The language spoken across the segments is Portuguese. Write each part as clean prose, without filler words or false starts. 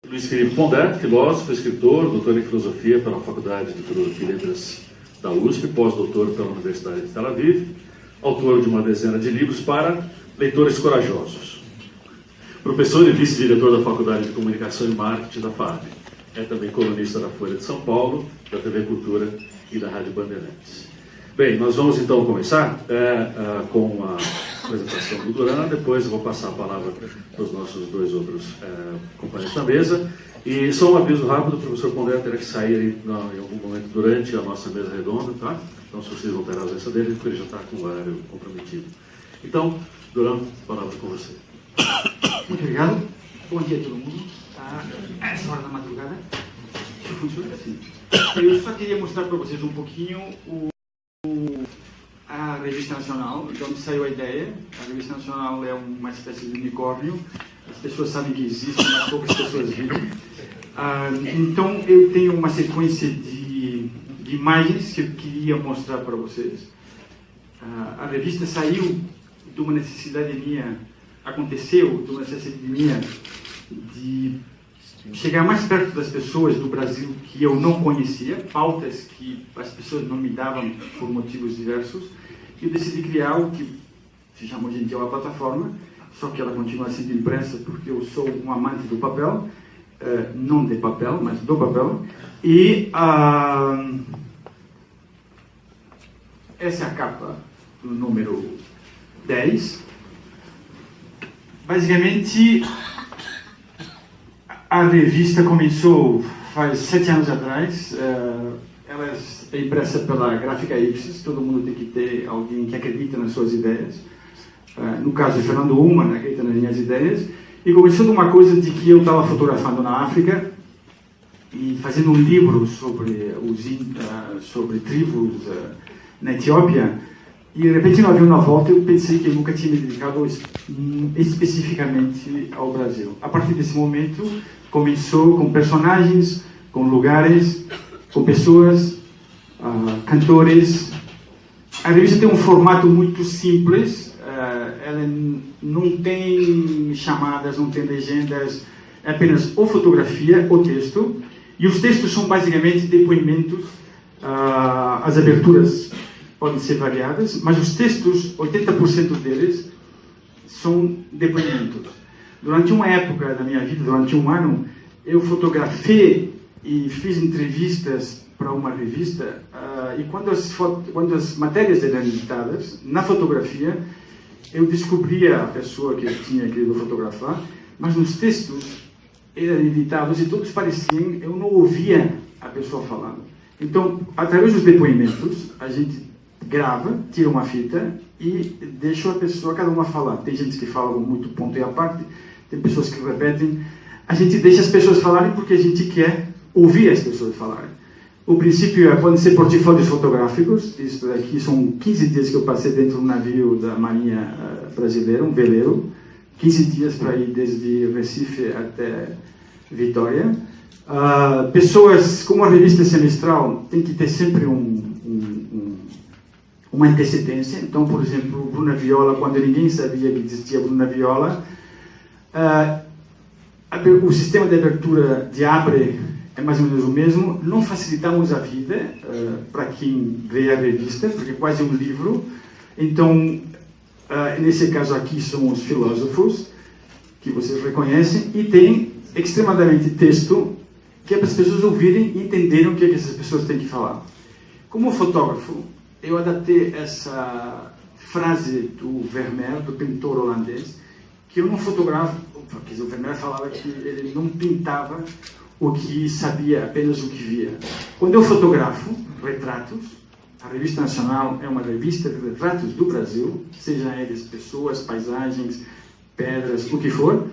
Luiz Felipe Pondé, filósofo, escritor, doutor em filosofia pela Faculdade de Filosofia e Letras da USP, pós-doutor pela Universidade de Tel Aviv, autor de uma dezena de livros para leitores corajosos. Professor e vice-diretor da Faculdade de Comunicação e Marketing da FAB. É também colunista da Folha de São Paulo, da TV Cultura e da Rádio Bandeirantes. Bem, nós vamos então começar com a apresentação do Duran, depois eu vou passar a palavra para os nossos dois outros companheiros da mesa. E só um aviso rápido, o professor Pondé terá que sair em algum momento durante a nossa mesa redonda, tá? Então, se vocês vão ter a ausência dele, porque ele já está com o horário comprometido. Então, Duran, a palavra com você. Muito obrigado. Bom dia a todo mundo. A essa hora da madrugada. Funciona assim. Eu só queria mostrar para vocês um pouquinho a Revista Nacional, de onde saiu a ideia. A Revista Nacional é uma espécie de unicórnio. As pessoas sabem que existe, mas poucas pessoas viram. Então, eu tenho uma sequência de imagens que eu queria mostrar para vocês. A revista saiu de uma necessidade minha, aconteceu de uma necessidade minha de chegar mais perto das pessoas do Brasil que eu não conhecia, pautas que as pessoas não me davam por motivos diversos, e eu decidi criar o que se chama hoje em dia uma plataforma, só que ela continua sendo impressa porque eu sou um amante do papel, não de papel, mas do papel, e essa é a capa do número 10. Basicamente, a revista começou faz 7 anos atrás. Ela é impressa pela Gráfica Ipsis. Todo mundo tem que ter alguém que acredita nas suas ideias. No caso, Fernando Ullmann acredita nas minhas ideias. E começou de uma coisa de que eu estava fotografando na África e fazendo um livro sobre tribos na Etiópia. E de repente, no avião na volta, eu pensei que eu nunca tinha me dedicado especificamente ao Brasil. A partir desse momento, começou com personagens, com lugares, com pessoas, cantores. A revista tem um formato muito simples, ela não tem chamadas, não tem legendas, é apenas ou fotografia ou texto. E os textos são basicamente depoimentos, as aberturas podem ser variadas, mas os textos, 80% deles, são depoimentos. Durante uma época da minha vida, durante um ano, eu fotografei e fiz entrevistas para uma revista, e quando as matérias eram editadas, na fotografia, eu descobria a pessoa que eu tinha querido fotografar, mas nos textos eram editados e todos pareciam, eu não ouvia a pessoa falando. Então, através dos depoimentos, a gente grava, tira uma fita e deixa a pessoa, cada uma falar. Tem gente que fala muito ponto e a parte, tem pessoas que repetem. A gente deixa as pessoas falarem porque a gente quer ouvir as pessoas falarem. O princípio podem ser portfólios fotográficos. Isso daqui são 15 dias que eu passei dentro de um navio da Marinha Brasileira, um veleiro. 15 dias para ir desde Recife até Vitória. Pessoas, como a revista semestral, tem que ter sempre uma antecedência. Então, por exemplo, Bruna Viola, quando ninguém sabia que existia Bruna Viola, o sistema de abertura de Abre é mais ou menos o mesmo. Não facilitamos a vida para quem lê a revista, porque é quase um livro. Então, nesse caso aqui são os filósofos, que vocês reconhecem, e tem extremadamente texto, que é para as pessoas ouvirem e entenderem o que essas pessoas têm que falar. Como fotógrafo, eu adaptei essa frase do Vermeer, do pintor holandês, que eu não fotografo, porque o Vermeer falava que ele não pintava o que sabia, apenas o que via. Quando eu fotografo retratos, a Revista Nacional é uma revista de retratos do Brasil, sejam eles pessoas, paisagens, pedras, o que for.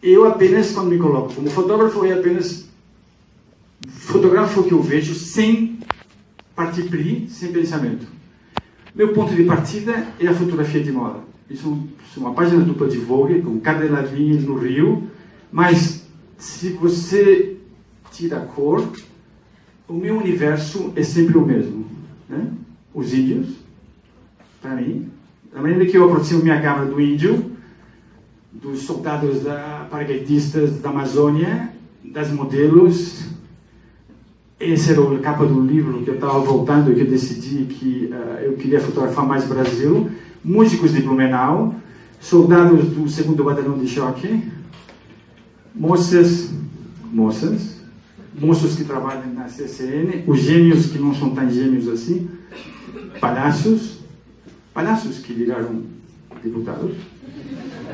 Eu apenas, quando me coloco como fotógrafo, eu apenas fotografo o que eu vejo sem partir, sem pensamento. Meu ponto de partida é a fotografia de moda. Isso é uma página dupla de Vogue, com cadeladinhas no Rio, mas se você tira a cor, o meu universo é sempre o mesmo. Né? Os índios, para mim, da maneira que eu aproximo minha câmera do índio, dos soldados paraquedistas da Amazônia, das modelos. Esse era a capa do livro que eu estava voltando e que eu decidi que eu queria fotografar mais Brasil. Músicos de Blumenau, soldados do 2º Batalhão de Choque, moços que trabalham na CCN, os gêmeos que não são tão gêmeos assim, palhaços que viraram deputados,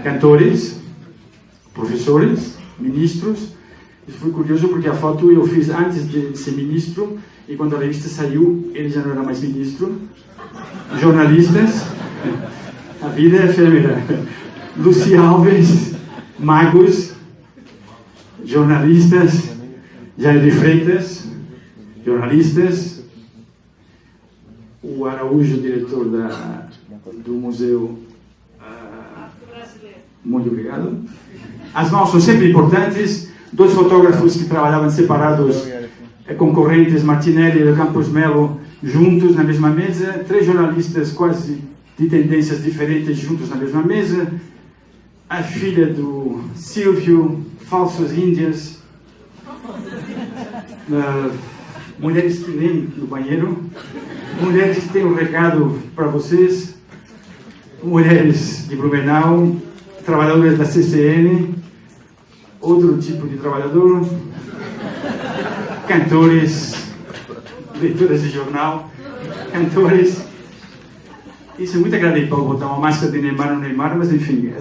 cantores, professores, ministros. Isso foi curioso porque a foto eu fiz antes de ser ministro e quando a revista saiu ele já não era mais ministro. Jornalistas, a vida é efêmera. Lucy Alves, magos, jornalistas, Jair de Freitas, jornalistas, o Araújo, diretor do museu. Muito obrigado. As mãos são sempre importantes. 2 fotógrafos que trabalhavam separados, concorrentes, Martinelli e Campos Melo, juntos na mesma mesa. 3 jornalistas quase de tendências diferentes juntos na mesma mesa. A filha do Silvio, falsos índias. Mulheres que nem no banheiro. Mulheres que têm um recado para vocês. Mulheres de Blumenau. Trabalhadores da CCN. Outro tipo de trabalhador. Cantores. Leitores de jornal. Cantores. Isso é muito agradável para botar uma máscara de Neymar no Neymar, mas enfim,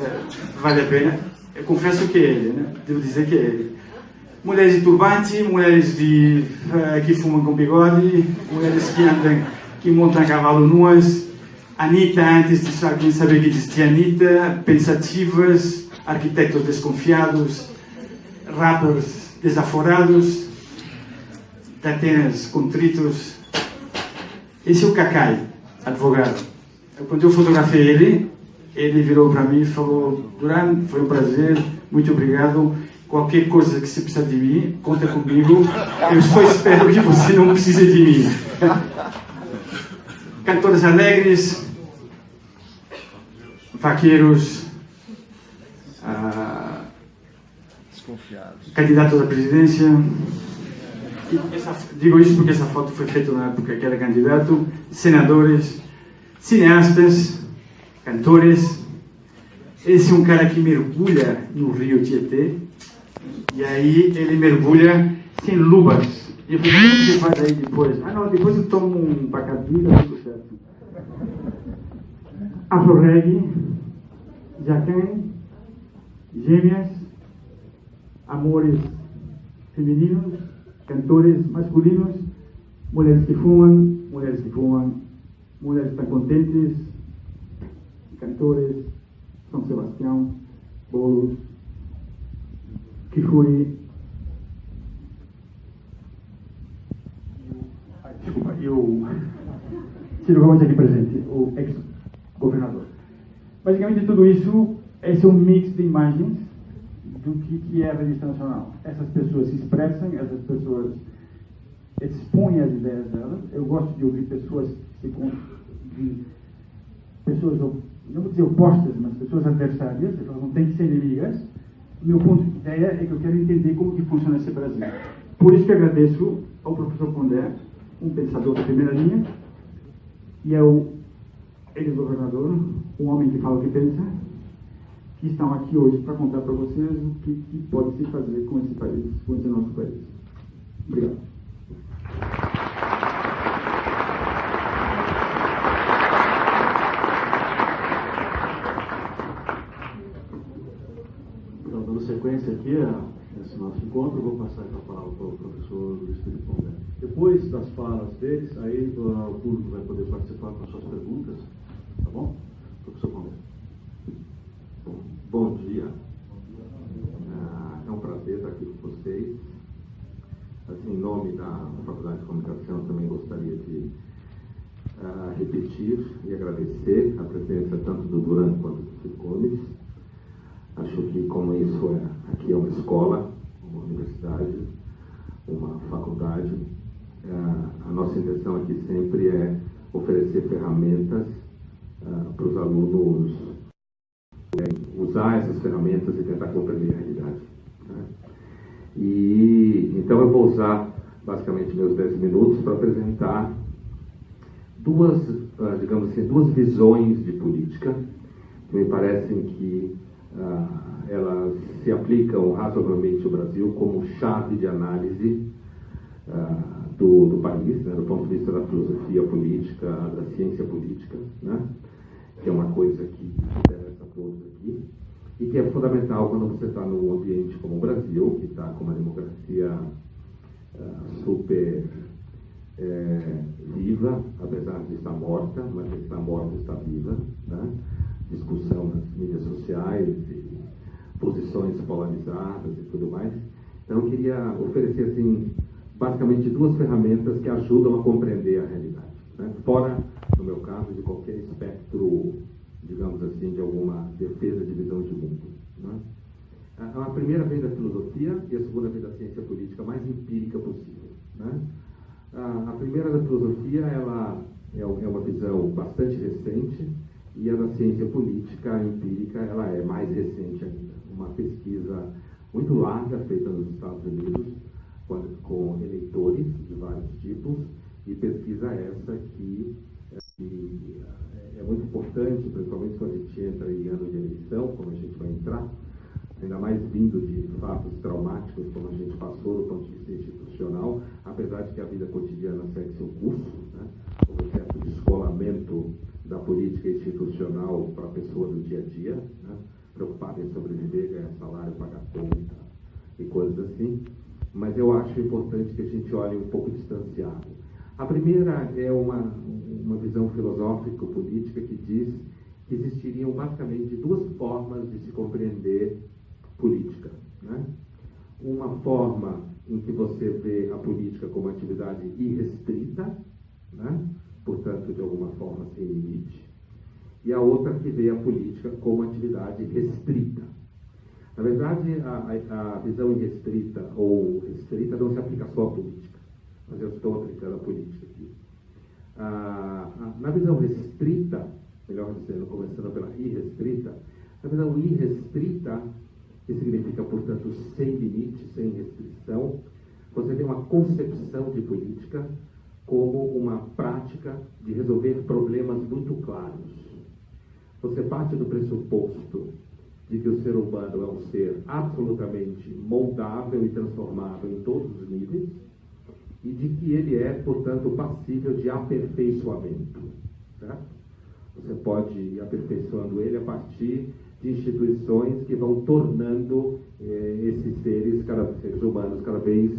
vale a pena. Eu confesso que é ele, né? Devo dizer que é ele. Mulheres de turbante, mulheres que fumam com bigode, mulheres que montam a cavalo nuas. Anitta, antes de alguém saber que existia Anitta, pensativas, arquitetos desconfiados, rappers desaforados, Atenas contritos. Esse é o Cacai, advogado. Quando eu fotografei ele virou para mim e falou: Duran, foi um prazer, muito obrigado. Qualquer coisa que você precisar de mim, conta comigo. Eu só espero que você não precise de mim. Cantores alegres, vaqueiros, candidatos à presidência. Digo isso porque essa foto foi feita na época que era candidato. Senadores, cineastas, cantores. Esse é um cara que mergulha no rio Tietê. E aí ele mergulha sem luvas. E eu falei: como você faz aí depois? Ah, não, depois eu tomo um Bacardi, tá tudo certo. Afro-reggae, Jacan, gêmeas, amores femininos, cantores masculinos, mulheres que fumam, mulheres que estão contentes, cantores, São Sebastião, bolos, que foi... Desculpa, e o Ciro Gomes aqui presente, o ex-governador. Basicamente tudo isso, esse é um mix de imagens do que é a Revista Nacional. Essas pessoas se expressam, essas pessoas expõem as ideias delas. Eu gosto de ouvir pessoas não vou dizer opostas, mas pessoas adversárias, elas não têm que ser inimigas. O meu ponto de ideia é que eu quero entender como que funciona esse Brasil. Por isso que agradeço ao professor Pondé, um pensador de primeira linha, e ao ex-governador, um homem que fala o que pensa, que estão aqui hoje para contar para vocês o que pode se fazer com esse país, com esse nosso país. Obrigado. Então, dando sequência aqui nesse nosso encontro, vou passar a palavra para o professor Luiz Felipe Pondé. Depois das falas deles, aí o público vai poder participar com as suas perguntas, tá bom? Professor Pondé. Bom dia. É um prazer estar aqui com vocês. Assim, em nome da Faculdade de Comunicação, também gostaria de repetir e agradecer a presença tanto do Duran quanto do Ciro Gomes. Acho que, como isso aqui é uma escola, uma universidade, uma faculdade, a nossa intenção aqui sempre é oferecer ferramentas para os alunos usar usar essas ferramentas e tentar compreender a realidade, né? E então eu vou usar basicamente meus 10 minutos para apresentar duas, digamos assim, duas visões de política que me parecem que elas se aplicam razoavelmente ao Brasil como chave de análise do país, né, do ponto de vista da filosofia política, da ciência política, né, que é uma coisa que interessa a todos aqui e que é fundamental quando você está num ambiente como o Brasil, que está com uma democracia super viva, apesar de estar morta, mas está morta está viva, né? Discussão nas mídias sociais e posições polarizadas e tudo mais. Então eu queria oferecer assim basicamente duas ferramentas que ajudam a compreender a realidade, né? Fora, no meu caso, de qualquer espectro, digamos assim, de alguma defesa de visão de mundo, né? A primeira vem da filosofia e a segunda vem da ciência política mais empírica possível, né? A primeira da filosofia, ela é uma visão bastante recente, e a da ciência política empírica, ela é mais recente ainda. Uma pesquisa muito larga feita nos Estados Unidos, com eleitores de vários tipos, e pesquisa essa que é muito importante, principalmente quando a gente entra em ano de eleição, como a gente vai entrar, ainda mais vindo de fatos traumáticos, como a gente passou do ponto de vista institucional, apesar de que a vida cotidiana segue seu curso, né? O processo de escolamento da política institucional para a pessoa do dia a dia, né? Preocupada em sobreviver, ganhar salário, pagar conta e coisas assim. Mas eu acho importante que a gente olhe um pouco distanciado. A primeira é uma visão filosófico-política que diz que existiriam basicamente duas formas de se compreender política, né? Uma forma em que você vê a política como atividade irrestrita, né? Portanto, de alguma forma sem limite, e a outra que vê a política como atividade restrita. Na verdade, a visão irrestrita ou restrita não se aplica só à política, mas eu estou aplicando a política aqui. Na visão restrita, melhor dizendo, começando pela irrestrita, na visão irrestrita, que significa, portanto, sem limite, sem restrição, você tem uma concepção de política como uma prática de resolver problemas muito claros. Você parte do pressuposto de que o ser humano é um ser absolutamente moldável e transformável em todos os níveis, e de que ele é, portanto, passível de aperfeiçoamento, certo? Você pode ir aperfeiçoando ele a partir de instituições que vão tornando esses seres humanos cada vez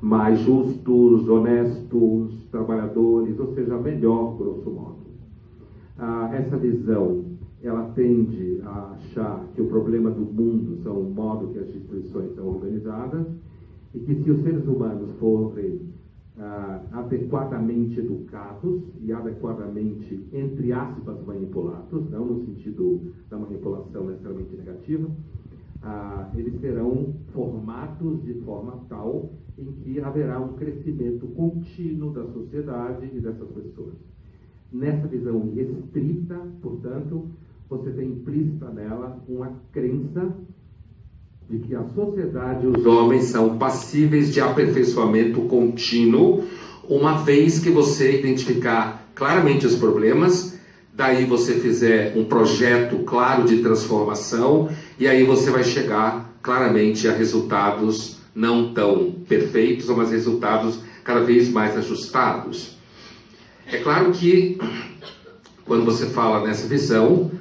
mais justos, honestos, trabalhadores, ou seja, melhor, grosso modo. Essa visão, ela tende a achar que o problema do mundo são o modo que as instituições são organizadas, e que se os seres humanos forem adequadamente educados e adequadamente, entre aspas, manipulados, não no sentido da manipulação necessariamente negativa, eles serão formados de forma tal em que haverá um crescimento contínuo da sociedade e dessas pessoas. Nessa visão restrita, portanto, você tem implícita nela uma crença de que a sociedade e os homens são passíveis de aperfeiçoamento contínuo, uma vez que você identificar claramente os problemas, daí você fizer um projeto claro de transformação, e aí você vai chegar claramente a resultados não tão perfeitos, mas resultados cada vez mais ajustados. É claro que, quando você fala nessa visão,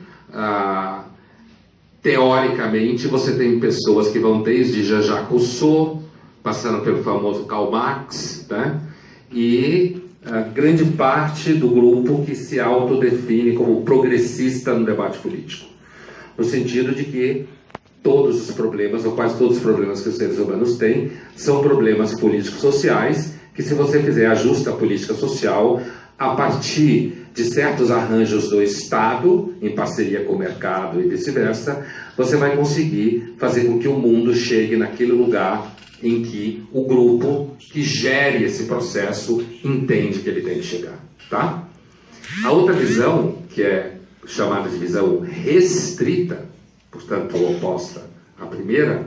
teoricamente, você tem pessoas que vão desde Jean-Jacques Rousseau, passando pelo famoso Karl Marx, né? E grande parte do grupo que se autodefine como progressista no debate político, no sentido de que todos os problemas, ou quase todos os problemas que os seres humanos têm, são problemas políticos sociais, que se você fizer a justa política social, a partir de certos arranjos do Estado, em parceria com o mercado e vice-versa, você vai conseguir fazer com que o mundo chegue naquele lugar em que o grupo que gere esse processo entende que ele tem que chegar, tá? A outra visão, que é chamada de visão restrita, portanto oposta à primeira,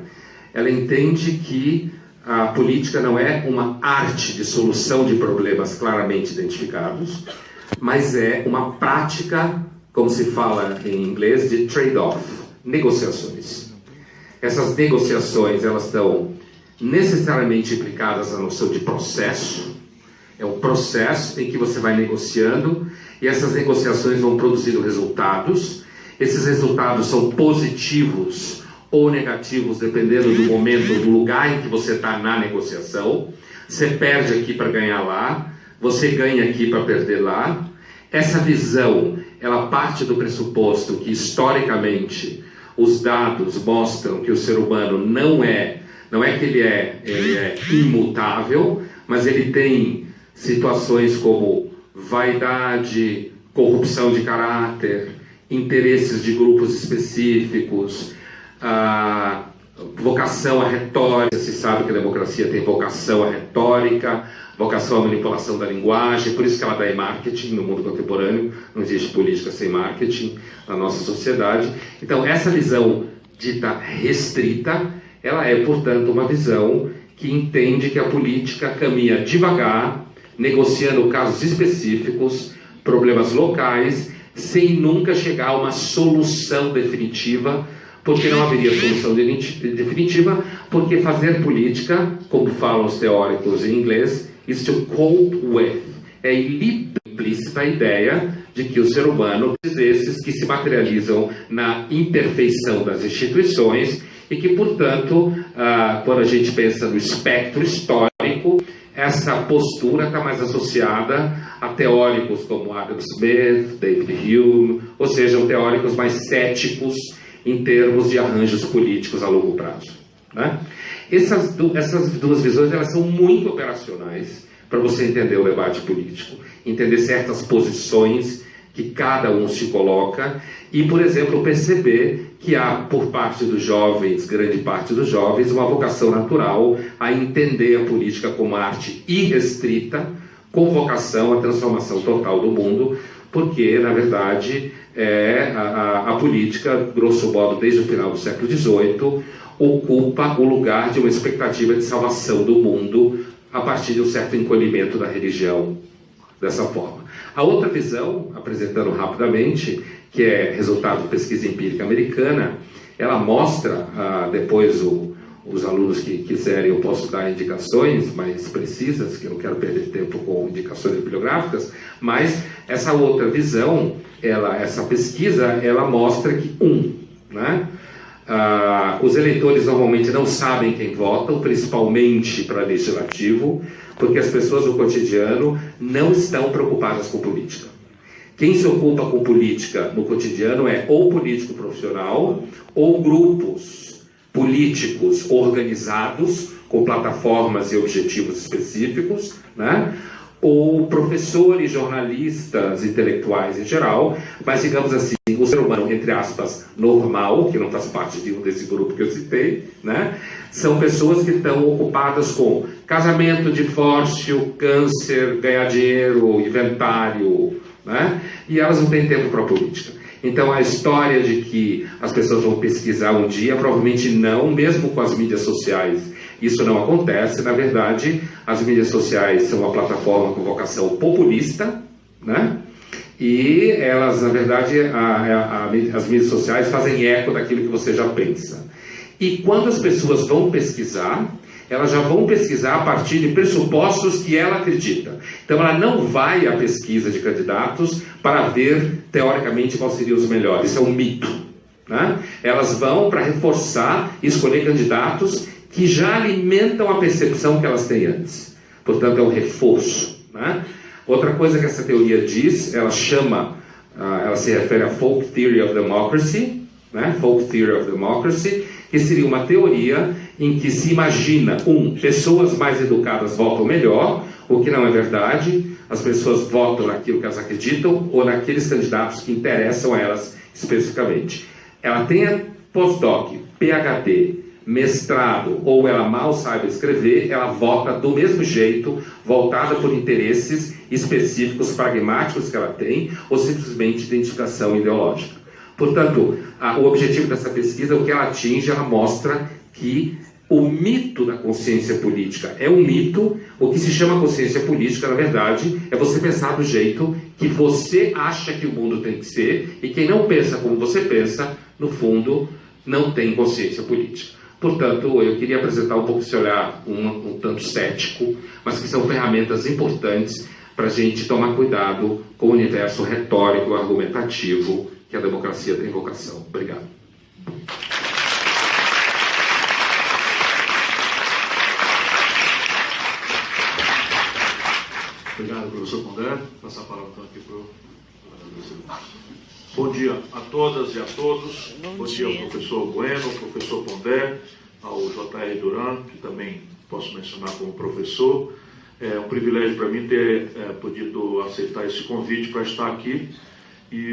ela entende que a política não é uma arte de solução de problemas claramente identificados, mas é uma prática, como se fala em inglês, de trade-off, negociações. Essas negociações, elas estão necessariamente implicadas na noção de processo. É um processo em que você vai negociando e essas negociações vão produzindo resultados. Esses resultados são positivos ou negativos, dependendo do momento, do lugar em que você está na negociação. Você perde aqui para ganhar lá, você ganha aqui para perder lá. Essa visão, ela parte do pressuposto que, historicamente, os dados mostram que o ser humano não é que ele é imutável, mas ele tem situações como vaidade, corrupção de caráter, interesses de grupos específicos, vocação à retórica. Se sabe que a democracia tem vocação à retórica, vocação à manipulação da linguagem, por isso que ela dá em marketing no mundo contemporâneo. Não existe política sem marketing na nossa sociedade. Então, essa visão dita restrita, ela é, portanto, uma visão que entende que a política caminha devagar, negociando casos específicos, problemas locais, sem nunca chegar a uma solução definitiva, porque não haveria solução definitiva, porque fazer política, como falam os teóricos em inglês, is to cope with. É implícita a ideia de que o ser humano, esses que se materializam na imperfeição das instituições, e que, portanto, quando a gente pensa no espectro histórico, essa postura está mais associada a teóricos como Adam Smith, David Hume, ou seja, teóricos mais céticos em termos de arranjos políticos a longo prazo, né? Essas duas visões, elas são muito operacionais para você entender o debate político, entender certas posições que cada um se coloca e, por exemplo, perceber que há, por parte dos jovens, grande parte dos jovens, uma vocação natural a entender a política como arte irrestrita, com vocação à transformação total do mundo, porque, na verdade, a política, grosso modo, desde o final do século XVIII, ocupa o lugar de uma expectativa de salvação do mundo a partir de um certo encolhimento da religião, dessa forma. A outra visão, apresentando rapidamente, que é resultado de pesquisa empírica americana, ela mostra, depois os alunos que quiserem, eu posso dar indicações mais precisas, que eu não quero perder tempo com indicações bibliográficas, mas essa outra visão, essa pesquisa, ela mostra que, né, os eleitores normalmente não sabem quem votam, principalmente para legislativo, porque as pessoas no cotidiano não estão preocupadas com política. Quem se ocupa com política no cotidiano é ou político profissional ou grupos políticos organizados com plataformas e objetivos específicos, né? Ou professores, jornalistas, intelectuais em geral, mas, digamos assim, o ser humano, entre aspas, normal, que não faz parte de desse grupo que eu citei, né? São pessoas que estão ocupadas com casamento, divórcio, câncer, ganhar dinheiro, inventário, né? E elas não têm tempo para a política. Então, a história de que as pessoas vão pesquisar um dia, provavelmente não, mesmo com as mídias sociais. Isso não acontece. Na verdade, as mídias sociais são uma plataforma com vocação populista, né? E elas, na verdade, as mídias sociais fazem eco daquilo que você já pensa. E quando as pessoas vão pesquisar, elas já vão pesquisar a partir de pressupostos que ela acredita. Então, ela não vai à pesquisa de candidatos para ver, teoricamente, quais seriam os melhores. Isso é um mito, né? Elas vão para reforçar e escolher candidatos que já alimentam a percepção que elas têm antes. Portanto, é um reforço, né? Outra coisa que essa teoria diz, ela se refere a Folk Theory of Democracy, né? Folk Theory of Democracy, que seria uma teoria em que se imagina, pessoas mais educadas votam melhor, o que não é verdade. As pessoas votam naquilo que elas acreditam ou naqueles candidatos que interessam a elas especificamente. Ela tenha postdoc, PhD, mestrado, ou ela mal saiba escrever, ela vota do mesmo jeito, voltada por interesses específicos, pragmáticos que ela tem, ou simplesmente identificação ideológica. Portanto, o objetivo dessa pesquisa, o que ela atinge, ela mostra que o mito da consciência política é um mito. O que se chama consciência política, na verdade, é você pensar do jeito que você acha que o mundo tem que ser, e quem não pensa como você pensa, no fundo, não tem consciência política. Portanto, eu queria apresentar um pouco esse olhar um tanto cético, mas que são ferramentas importantes para a gente tomar cuidado com o universo retórico, argumentativo, que a democracia tem vocação. Obrigado. Obrigado, professor Pondé. Passar a palavra então aqui para o Bom dia a todas e a todos. Bom dia ao professor Bueno, ao professor Pondé, ao J.R. Duran, que também posso mencionar como professor. É um privilégio para mim ter podido aceitar esse convite para estar aqui. E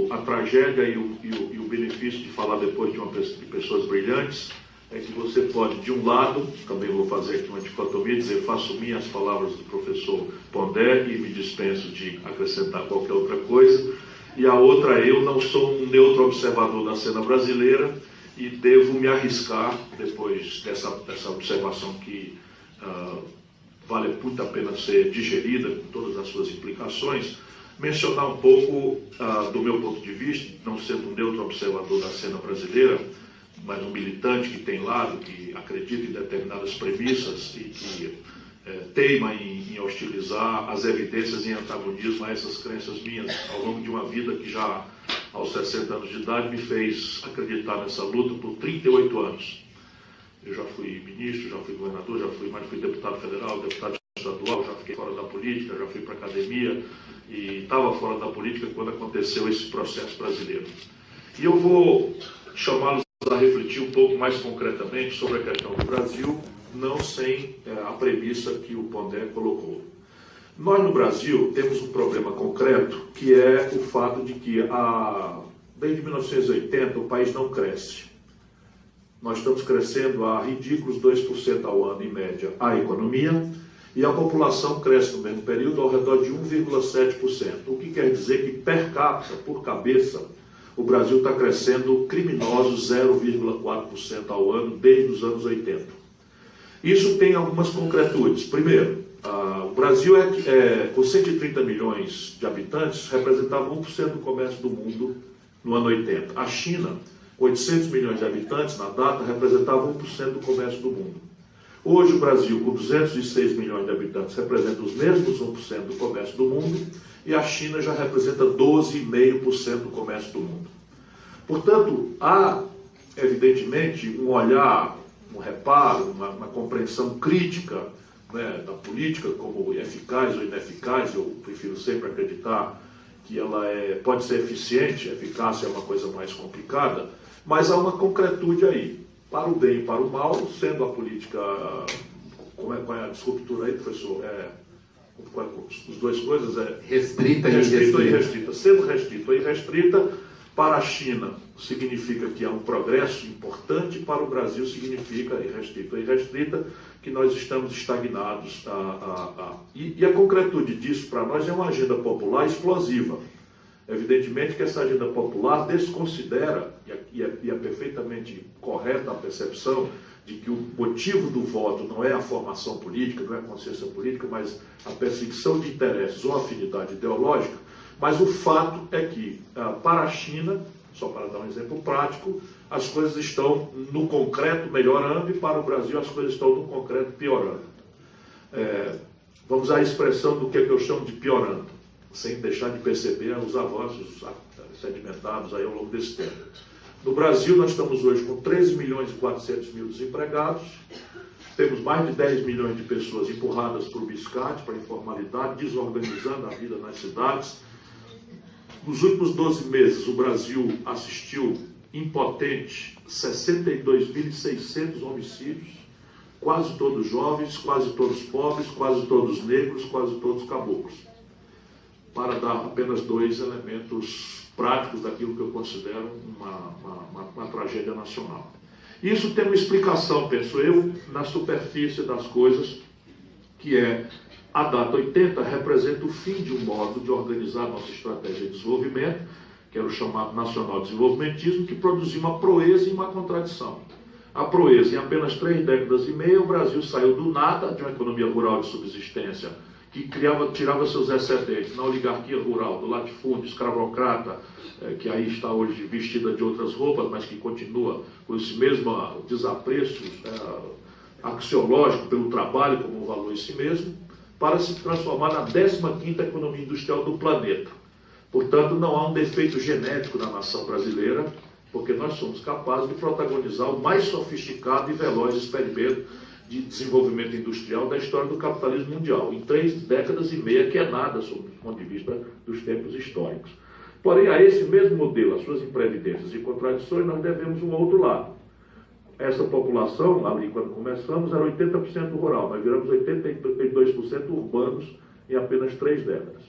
a tragédia e o benefício de falar depois de pessoas brilhantes é que você pode, de um lado, também vou fazer aqui uma dicotomia, dizer, faço minhas palavras do professor Pondé e me dispenso de acrescentar qualquer outra coisa, e a outra, eu não sou um neutro observador da cena brasileira e devo me arriscar, depois dessa observação que vale muito a pena ser digerida, com todas as suas implicações, mencionar um pouco do meu ponto de vista, não sendo um neutro observador da cena brasileira, mas um militante que tem lado, que acredita em determinadas premissas e que teima em hostilizar as evidências em antagonismo a essas crenças minhas ao longo de uma vida que já aos 60 anos de idade me fez acreditar nessa luta por 38 anos. Eu já fui ministro, já fui governador, mas fui deputado federal, deputado estadual, já fiquei fora da política, já fui para a academia e estava fora da política quando aconteceu esse processo brasileiro. E eu vou chamá-los a refletir um pouco mais concretamente sobre a questão do Brasil, não sem a premissa que o Pondé colocou. Nós, no Brasil, temos um problema concreto, que é o fato de que, desde 1980, o país não cresce. Nós estamos crescendo a ridículos 2% ao ano, em média, a economia, e a população cresce no mesmo período ao redor de 1,7%. O que quer dizer que, per capita, por cabeça, o Brasil está crescendo criminosos 0,4% ao ano desde os anos 80. Isso tem algumas concretudes. Primeiro, o Brasil, com 130 milhões de habitantes, representava 1% do comércio do mundo no ano 80. A China, com 800 milhões de habitantes na data, representava 1% do comércio do mundo. Hoje, o Brasil, com 206 milhões de habitantes, representa os mesmos 1% do comércio do mundo, e a China já representa 12,5% do comércio do mundo. Portanto, há, evidentemente, um olhar, um reparo, uma compreensão crítica, né, da política como eficaz ou ineficaz. Eu prefiro sempre acreditar que ela pode ser eficiente, eficácia é uma coisa mais complicada, mas há uma concretude aí, para o bem e para o mal, sendo a política, qual é a descultura aí, professor? As duas coisas restrita e restrita. Sendo restrita e restrita, para a China significa que há um progresso importante, para o Brasil significa, restrita e restrita, que nós estamos estagnados. E a concretude disso para nós é uma agenda popular explosiva. Evidentemente que essa agenda popular desconsidera, e é perfeitamente correta a percepção de que o motivo do voto não é a formação política, não é a consciência política, mas a perseguição de interesses ou afinidade ideológica. Mas o fato é que, para a China, só para dar um exemplo prático, as coisas estão no concreto melhorando, e para o Brasil as coisas estão no concreto piorando. Vamos à expressão do que eu chamo de piorando, sem deixar de perceber os avanços sedimentados aí ao longo desse tempo. No Brasil, nós estamos hoje com 13 milhões e 400 mil desempregados, temos mais de 10 milhões de pessoas empurradas para o biscate, para a informalidade, desorganizando a vida nas cidades. Nos últimos 12 meses, o Brasil assistiu, impotente, 62.600 homicídios, quase todos jovens, quase todos pobres, quase todos negros, quase todos caboclos. Para dar apenas dois elementos práticos daquilo que eu considero uma tragédia nacional. Isso tem uma explicação, penso eu, na superfície das coisas, que é a data 80 representa o fim de um modo de organizar nossa estratégia de desenvolvimento, que era o chamado nacional-desenvolvimentismo, que produzia uma proeza e uma contradição. A proeza, em apenas 3 décadas e meia, o Brasil saiu do nada, de uma economia rural de subsistência, que tirava seus excedentes na oligarquia rural, do latifúndio escravocrata, que aí está hoje vestida de outras roupas, mas que continua com esse mesmo desapreço axiológico pelo trabalho como valor em si mesmo, para se transformar na 15ª economia industrial do planeta. Portanto, não há um defeito genético na nação brasileira, porque nós somos capazes de protagonizar o mais sofisticado e veloz experimento de desenvolvimento industrial da história do capitalismo mundial, em 3 décadas e meia, que é nada sob o ponto de vista dos tempos históricos. Porém, a esse mesmo modelo, as suas imprevidências e contradições, nós devemos um outro lado. Essa população, ali quando começamos, era 80% rural, nós viramos 82% urbanos em apenas 3 décadas.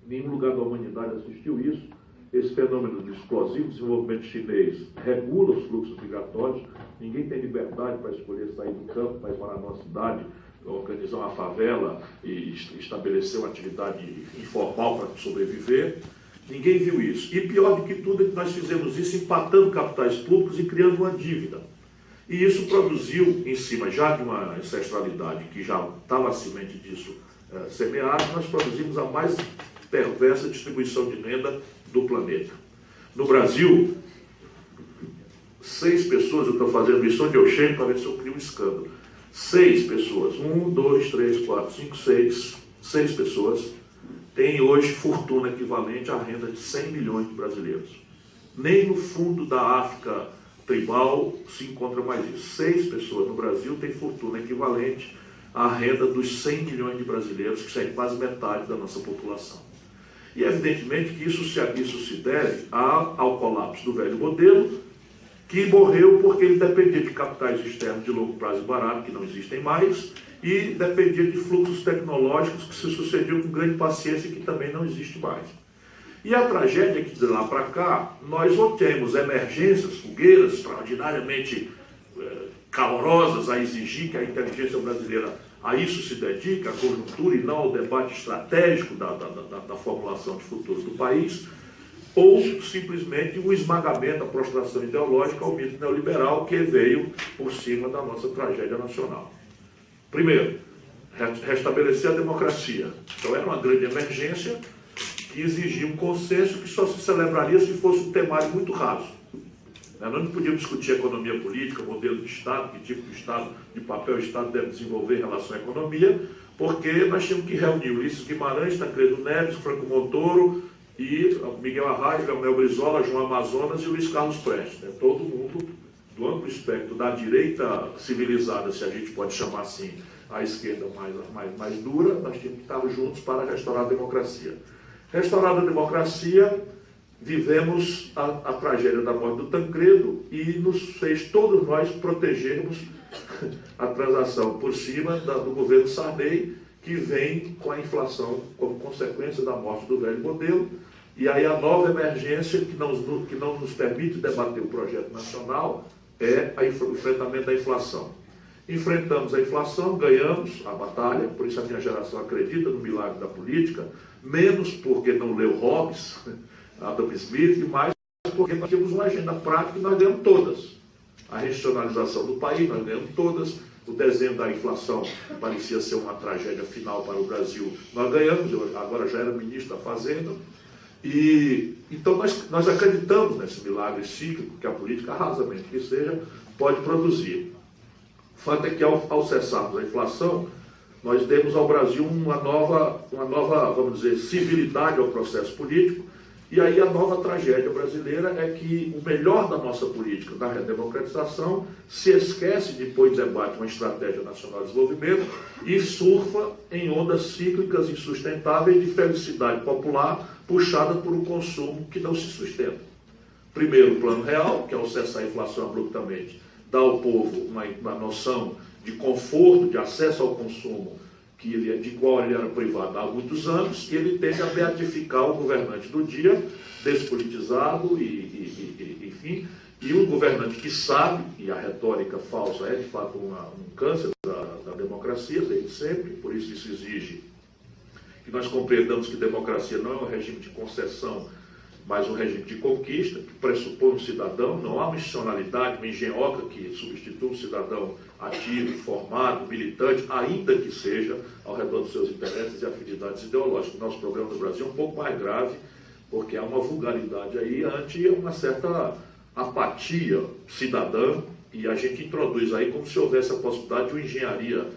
Nenhum lugar da humanidade assistiu isso. Esse fenômeno do explosivo desenvolvimento chinês regula os fluxos migratórios. Ninguém tem liberdade para escolher sair do campo, para ir para a nossa cidade, organizar uma favela e estabelecer uma atividade informal para sobreviver. Ninguém viu isso. E pior do que tudo é que nós fizemos isso empatando capitais públicos e criando uma dívida. E isso produziu, em cima já de uma ancestralidade que já estava a semente disso semeada, nós produzimos a mais perversa distribuição de renda do planeta. No Brasil, 6 pessoas, eu estou fazendo isso onde eu chego para ver se eu crio um escândalo. 6 pessoas, 1, 2, 3, 4, 5, 6 pessoas têm hoje fortuna equivalente à renda de 100 milhões de brasileiros. Nem no fundo da África tribal se encontra mais isso. 6 pessoas no Brasil têm fortuna equivalente à renda dos 100 milhões de brasileiros, que é quase metade da nossa população. E evidentemente que isso se deve ao colapso do velho modelo, que morreu porque ele dependia de capitais externos de longo prazo e barato, que não existem mais, e dependia de fluxos tecnológicos que se sucediam com grande paciência e que também não existe mais. E a tragédia é que de lá para cá, nós ou temos emergências, fogueiras extraordinariamente calorosas a exigir que a inteligência brasileira a isso se dedique, à conjuntura e não ao debate estratégico da formulação de futuro do país, ou simplesmente o esmagamento, a prostração ideológica ao mito neoliberal que veio por cima da nossa tragédia nacional. Primeiro, restabelecer a democracia. Então era uma grande emergência que exigia um consenso que só se celebraria se fosse um temário muito raso. Nós não podíamos discutir economia política, modelo de Estado, que tipo de Estado, de papel o Estado deve desenvolver em relação à economia, porque nós tínhamos que reunir Ulisses Guimarães, Tancredo Neves, Franco Montoro e Miguel Arraes, Leonel Brizola, João Amazonas e Luiz Carlos Prestes. Todo mundo do amplo espectro da direita civilizada, se a gente pode chamar assim, a esquerda mais dura, nós tínhamos que estar juntos para restaurar a democracia. Restaurada a democracia, vivemos a tragédia da morte do Tancredo e nos fez todos nós protegermos a transação por cima do governo Sarney, que vem com a inflação como consequência da morte do velho modelo. E aí a nova emergência que não nos permite debater o projeto nacional é o enfrentamento da inflação. Enfrentamos a inflação, ganhamos a batalha, por isso a minha geração acredita no milagre da política, menos porque não leu Hobbes, Adam Smith, e mais porque nós tínhamos uma agenda prática e nós ganhamos todas. A regionalização do país, nós ganhamos todas. O desenho da inflação parecia ser uma tragédia final para o Brasil. Nós ganhamos, eu agora já era ministro da Fazenda. E então nós acreditamos nesse milagre cíclico que a política, rasamente que seja, pode produzir. O fato é que ao cessarmos a inflação, nós demos ao Brasil uma nova, vamos dizer, civilidade ao processo político. E aí a nova tragédia brasileira é que o melhor da nossa política, da redemocratização, se esquece de pôr em debate uma estratégia nacional de desenvolvimento e surfa em ondas cíclicas insustentáveis de felicidade popular puxada por um consumo que não se sustenta. Primeiro, o plano real, que é o cessar a inflação abruptamente, dá ao povo uma noção de conforto, de acesso ao consumo, de qual ele era privado há muitos anos, e ele tende a beatificar o governante do dia, despolitizado, enfim, e um governante que sabe, e a retórica falsa é de fato um câncer da democracia, desde sempre, por isso exige que nós compreendamos que democracia não é um regime de concessão mas um regime de conquista, que pressupõe um cidadão, não há uma institucionalidade, uma engenhoca que substitui um cidadão ativo, formado, militante, ainda que seja ao redor dos seus interesses e afinidades ideológicas. Nosso problema no Brasil é um pouco mais grave, porque há uma vulgaridade aí ante uma certa apatia cidadã, e a gente introduz aí como se houvesse a possibilidade de uma engenharia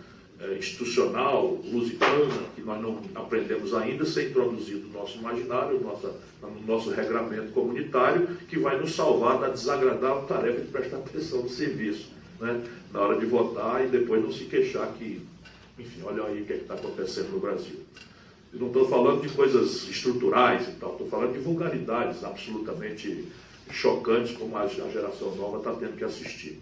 institucional, lusitana, que nós não aprendemos ainda, ser introduzido no nosso imaginário, no nosso regramento comunitário, que vai nos salvar da desagradável tarefa de prestar atenção no serviço, né, na hora de votar e depois não se queixar que, enfim, olha aí o que está acontecendo no Brasil. Eu não estou falando de coisas estruturais e tal, estou falando de vulgaridades absolutamente chocantes, como a geração nova está tendo que assistir.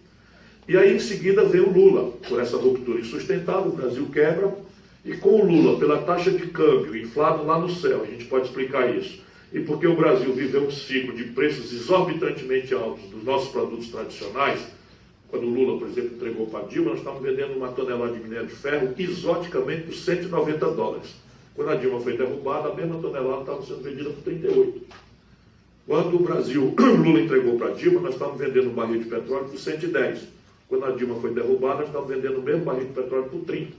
E aí, em seguida, vem o Lula. Por essa ruptura insustentável, o Brasil quebra. E com o Lula, pela taxa de câmbio inflado lá no céu, a gente pode explicar isso. E porque o Brasil viveu um ciclo de preços exorbitantemente altos dos nossos produtos tradicionais. Quando o Lula, por exemplo, entregou para a Dilma, nós estávamos vendendo uma tonelada de minério de ferro exoticamente por $190. Quando a Dilma foi derrubada, a mesma tonelada estava sendo vendida por 38. Quando o Lula entregou para a Dilma, nós estávamos vendendo um barril de petróleo por 110. Quando a Dilma foi derrubada, nós estávamos vendendo o mesmo barril de petróleo por 30.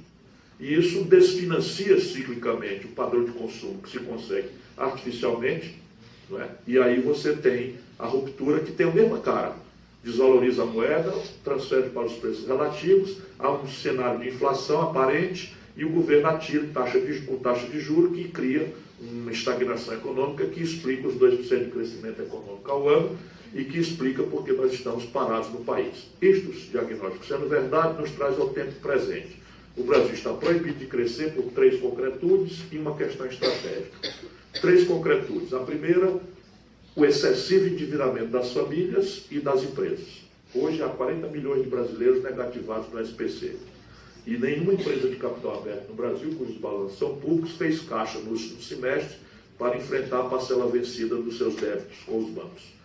E isso desfinancia ciclicamente o padrão de consumo que se consegue artificialmente, não é? E aí você tem a ruptura que tem a mesma cara. Desvaloriza a moeda, transfere para os preços relativos, há um cenário de inflação aparente e o governo atira com taxa de juros que cria uma estagnação econômica que explica os 2% de crescimento econômico ao ano e que explica porque nós estamos parados no país. Estes diagnósticos, sendo verdade, nos traz ao tempo presente. O Brasil está proibido de crescer por 3 concretudes e uma questão estratégica. 3 concretudes. A primeira, o excessivo endividamento das famílias e das empresas. Hoje há 40 milhões de brasileiros negativados no SPC. E nenhuma empresa de capital aberto no Brasil, cujos balanços são públicos, fez caixa no último semestre para enfrentar a parcela vencida dos seus débitos com os bancos.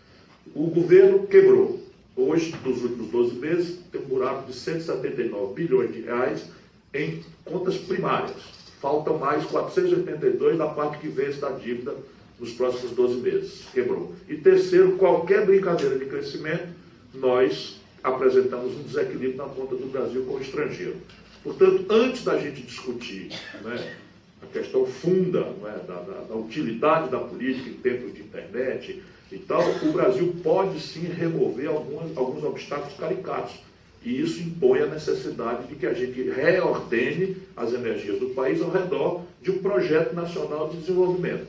O governo quebrou. Hoje, nos últimos 12 meses, tem um buraco de 179 bilhões de reais em contas primárias. Faltam mais 482 da parte que vence da dívida nos próximos 12 meses. Quebrou. E terceiro, qualquer brincadeira de crescimento, nós apresentamos um desequilíbrio na conta do Brasil com o estrangeiro. Portanto, antes da gente discutir, né, a questão funda, né, da utilidade da política em tempos de internet e tal, o Brasil pode sim remover alguns obstáculos caricatos. E isso impõe a necessidade de que a gente reordene as energias do país ao redor de um projeto nacional de desenvolvimento.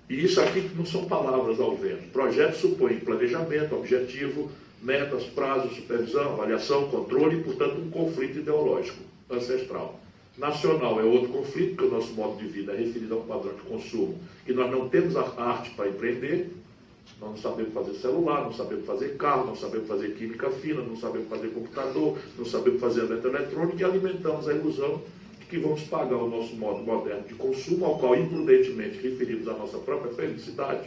E isso aqui não são palavras ao vento. Projeto supõe planejamento, objetivo, metas, prazos, supervisão, avaliação, controle e, portanto, um conflito ideológico ancestral. Nacional é outro conflito, porque o nosso modo de vida é referido a um padrão de consumo que nós não temos a arte para empreender. Nós não sabemos fazer celular, não sabemos fazer carro, não sabemos fazer química fina, não sabemos fazer computador, não sabemos fazer eletroeletrônica e alimentamos a ilusão de que vamos pagar o nosso modo moderno de consumo, ao qual imprudentemente referimos a nossa própria felicidade,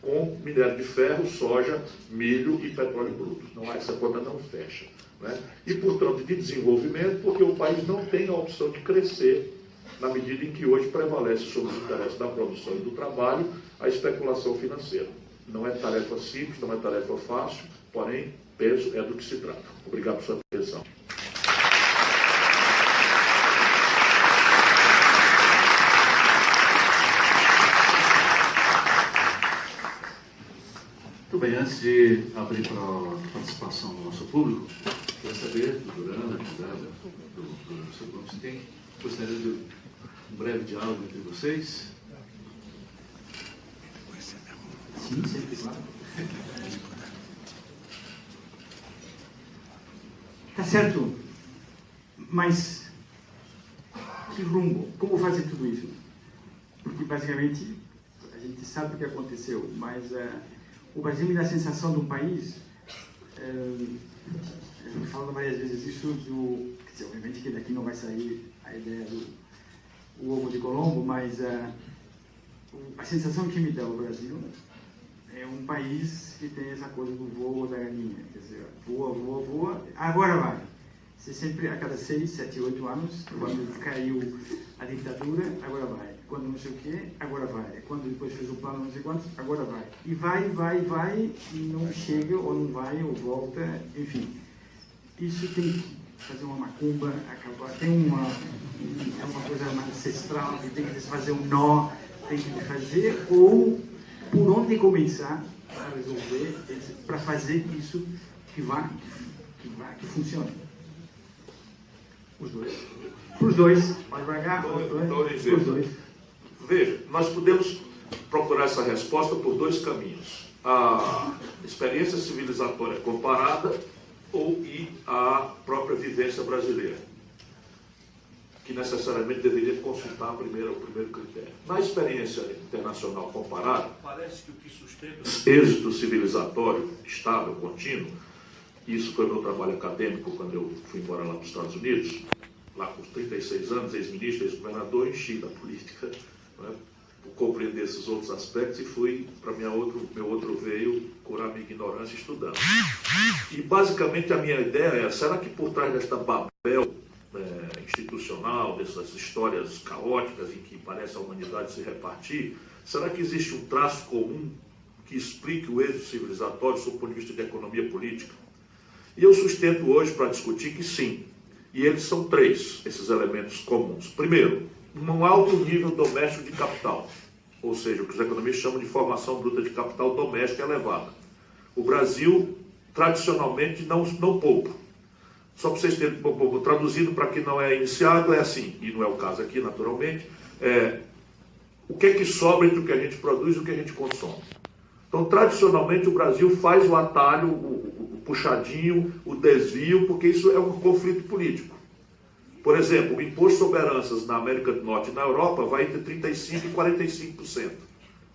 com minério de ferro, soja, milho e petróleo bruto. Não, essa conta não fecha. Né? E, portanto, de desenvolvimento, porque o país não tem a opção de crescer na medida em que hoje prevalece sobre os interesses da produção e do trabalho a especulação financeira. Não é tarefa simples, não é tarefa fácil, porém, penso, é do que se trata. Obrigado por sua atenção. Muito bem, antes de abrir para a participação do nosso público, queria saber do Duran, do seu grupo, se tem, gostaria de um breve diálogo entre vocês. Sim, sempre, claro. Tá certo, mas que rumo? Como fazer tudo isso? Porque, basicamente, a gente sabe o que aconteceu, mas o Brasil me dá a sensação de um país, eu já falo várias vezes isso, quer dizer, obviamente que daqui não vai sair a ideia do ovo de Colombo, mas a sensação que me dá o Brasil é um país que tem essa coisa do voo da galinha, quer dizer, voa, voa, voa, agora vai. Se sempre a cada 6, 7, 8 anos, quando caiu a ditadura, agora vai. Quando não sei o quê, agora vai. Quando depois fez o plano não sei quantos, agora vai. E vai, e não chega, ou não vai, ou volta, enfim. Isso tem que fazer uma macumba, acabar. Tem uma coisa ancestral, que tem que fazer um nó, tem que fazer, ou por onde começar a resolver, para fazer isso que funcione. Os dois, pode pagar, os dois. Veja, nós podemos procurar essa resposta por dois caminhos. A experiência civilizatória comparada ou ir à própria vivência brasileira, que necessariamente deveria consultar o primeiro critério. Na experiência internacional comparada, parece que o que sustenta o êxito civilizatório estável, contínuo, isso foi meu trabalho acadêmico quando eu fui embora lá para os Estados Unidos, lá com 36 anos, ex-ministro, ex-governador, enchi da política, né, por compreender esses outros aspectos, e fui para meu outro veio curar minha ignorância estudando. E basicamente a minha ideia é, será que por trás desta Babel institucional, dessas histórias caóticas em que parece a humanidade se repartir, será que existe um traço comum que explique o êxito civilizatório sob o ponto de vista de economia política? E eu sustento hoje para discutir que sim. E eles são três, esses elementos comuns. Primeiro, um alto nível doméstico de capital, ou seja, o que os economistas chamam de formação bruta de capital doméstica elevada. O Brasil, tradicionalmente, não poupa. Só para vocês terem traduzido para quem não é iniciado, é assim, e não é o caso aqui, naturalmente, o que é que sobra entre o que a gente produz e o que a gente consome. Então, tradicionalmente, o Brasil faz o atalho, o puxadinho, o desvio, porque isso é um conflito político. Por exemplo, o imposto sobre heranças na América do Norte e na Europa vai entre 35% e 45%.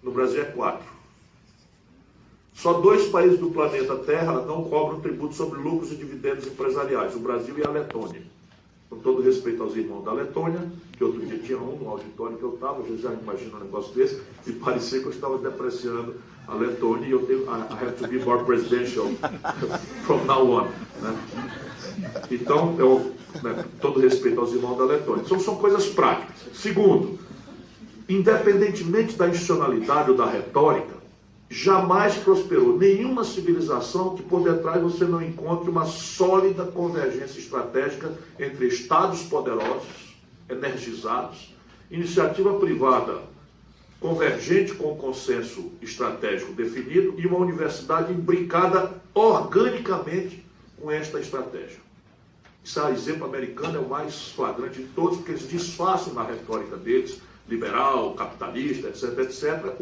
No Brasil é 4%. Só 2 países do planeta Terra não cobram tributo sobre lucros e dividendos empresariais, o Brasil e a Letônia. Com todo respeito aos irmãos da Letônia, que outro dia tinha no auditório que eu estava, eu já imagino um negócio desse, e parecia que eu estava depreciando a Letônia, e eu tenho, I have to be more presidential from now on. Né? Então, todo respeito aos irmãos da Letônia. Então, são coisas práticas. Segundo, independentemente da institucionalidade ou da retórica, jamais prosperou nenhuma civilização que por detrás você não encontre uma sólida convergência estratégica entre estados poderosos, energizados, iniciativa privada convergente com o consenso estratégico definido e uma universidade imbricada organicamente com esta estratégia. Esse exemplo americano é o mais flagrante de todos, porque eles disfarçam na retórica deles, liberal, capitalista, etc.,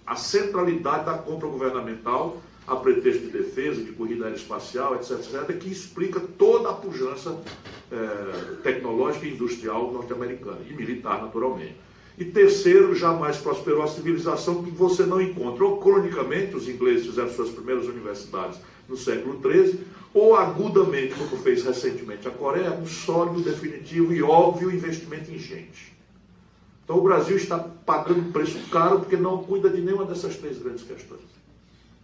a centralidade da compra governamental a pretexto de defesa, de corrida aeroespacial, etc., que explica toda a pujança tecnológica e industrial norte-americana, e militar, naturalmente. E terceiro, jamais prosperou a civilização que você não encontra, ou cronicamente, os ingleses fizeram suas primeiras universidades no século XIII, ou agudamente, como fez recentemente a Coreia, um sólido, definitivo e óbvio investimento em gente. Então o Brasil está pagando um preço caro porque não cuida de nenhuma dessas 3 grandes questões.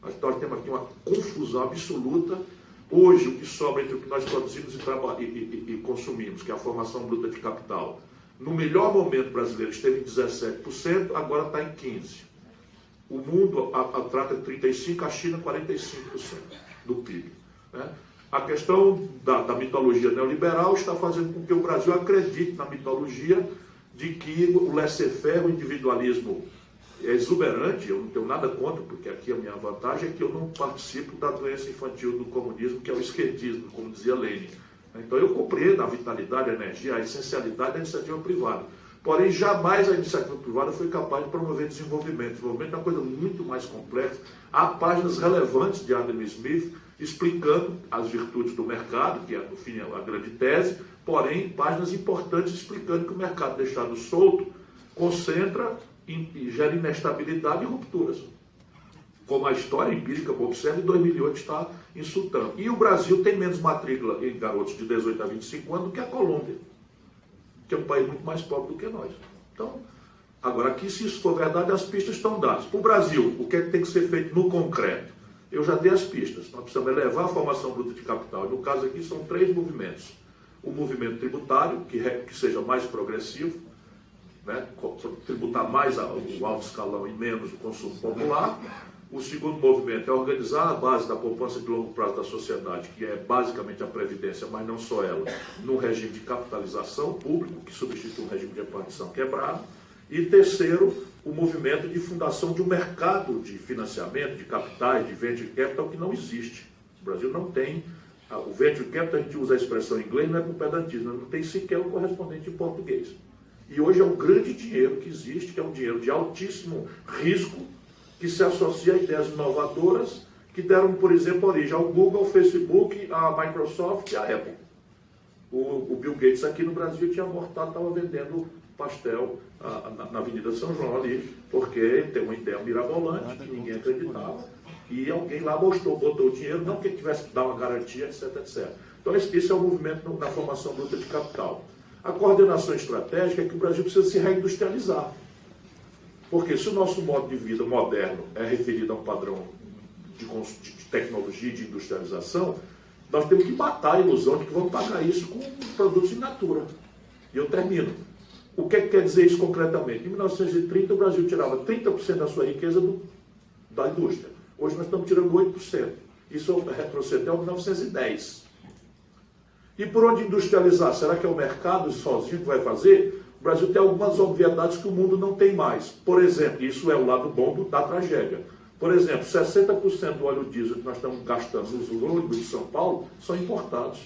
Nós temos aqui uma confusão absoluta. Hoje, o que sobra entre o que nós produzimos e consumimos, que é a formação bruta de capital, no melhor momento brasileiro esteve em 17%, agora está em 15%. O mundo trata de 35%, a China 45% do PIB. Né? A questão da mitologia neoliberal está fazendo com que o Brasil acredite na mitologia de que o laissez-faire, o individualismo é exuberante. Eu não tenho nada contra, porque aqui a minha vantagem é que eu não participo da doença infantil do comunismo, que é o esquerdismo, como dizia Lenin. Então eu compreendo a vitalidade, a energia, a essencialidade da iniciativa privada. Porém, jamais a iniciativa privada foi capaz de promover desenvolvimento. Desenvolvimento é uma coisa muito mais complexa. Há páginas relevantes de Adam Smith explicando as virtudes do mercado, que é, no fim, a grande tese, porém, páginas importantes explicando que o mercado deixado solto concentra e gera inestabilidade e rupturas. Como a história empírica observa, em 2008 está insultando. E o Brasil tem menos matrícula em garotos de 18 a 25 anos do que a Colômbia, que é um país muito mais pobre do que nós. Então, agora aqui, se isso for verdade, as pistas estão dadas. Para o Brasil, o que é que tem que ser feito no concreto? Eu já dei as pistas. Nós precisamos elevar a formação bruta de capital. E no caso aqui são 3 movimentos. O movimento tributário, que seja mais progressivo, né? Tributar mais o alto escalão e menos o consumo popular. O segundo movimento é organizar a base da poupança de longo prazo da sociedade, que é basicamente a Previdência, mas não só ela, num regime de capitalização público, que substitui um regime de repartição quebrado. E terceiro, o movimento de fundação de um mercado de financiamento, de capitais, de venture capital, que não existe. O Brasil não tem. O venture capital, a gente usa a expressão em inglês, não é com pedantismo, não tem sequer um correspondente em português. E hoje é um grande dinheiro que existe, que é um dinheiro de altíssimo risco, que se associa a ideias inovadoras que deram, por exemplo, origem ao Google, ao Facebook, à Microsoft e à Apple. O Bill Gates aqui no Brasil tinha abortado, estava vendendo pastel na Avenida São João ali, porque tem uma ideia mirabolante que ninguém acreditava, e alguém lá botou o dinheiro, não que ele tivesse que dar uma garantia, etc, etc. Então esse é o movimento na formação bruta de capital. A coordenação estratégica é que o Brasil precisa se reindustrializar. Porque se o nosso modo de vida moderno é referido a um padrão de tecnologia e de industrialização, nós temos que matar a ilusão de que vamos pagar isso com produtos in natura. E eu termino. O que quer dizer isso concretamente? Em 1930, o Brasil tirava 30% da sua riqueza da indústria. Hoje nós estamos tirando 8%. Isso retrocedeu em 1910. E por onde industrializar? Será que é o mercado sozinho que vai fazer? O Brasil tem algumas obviedades que o mundo não tem mais. Por exemplo, isso é o lado bom da tragédia. Por exemplo, 60% do óleo diesel que nós estamos gastando nos ônibus de São Paulo são importados.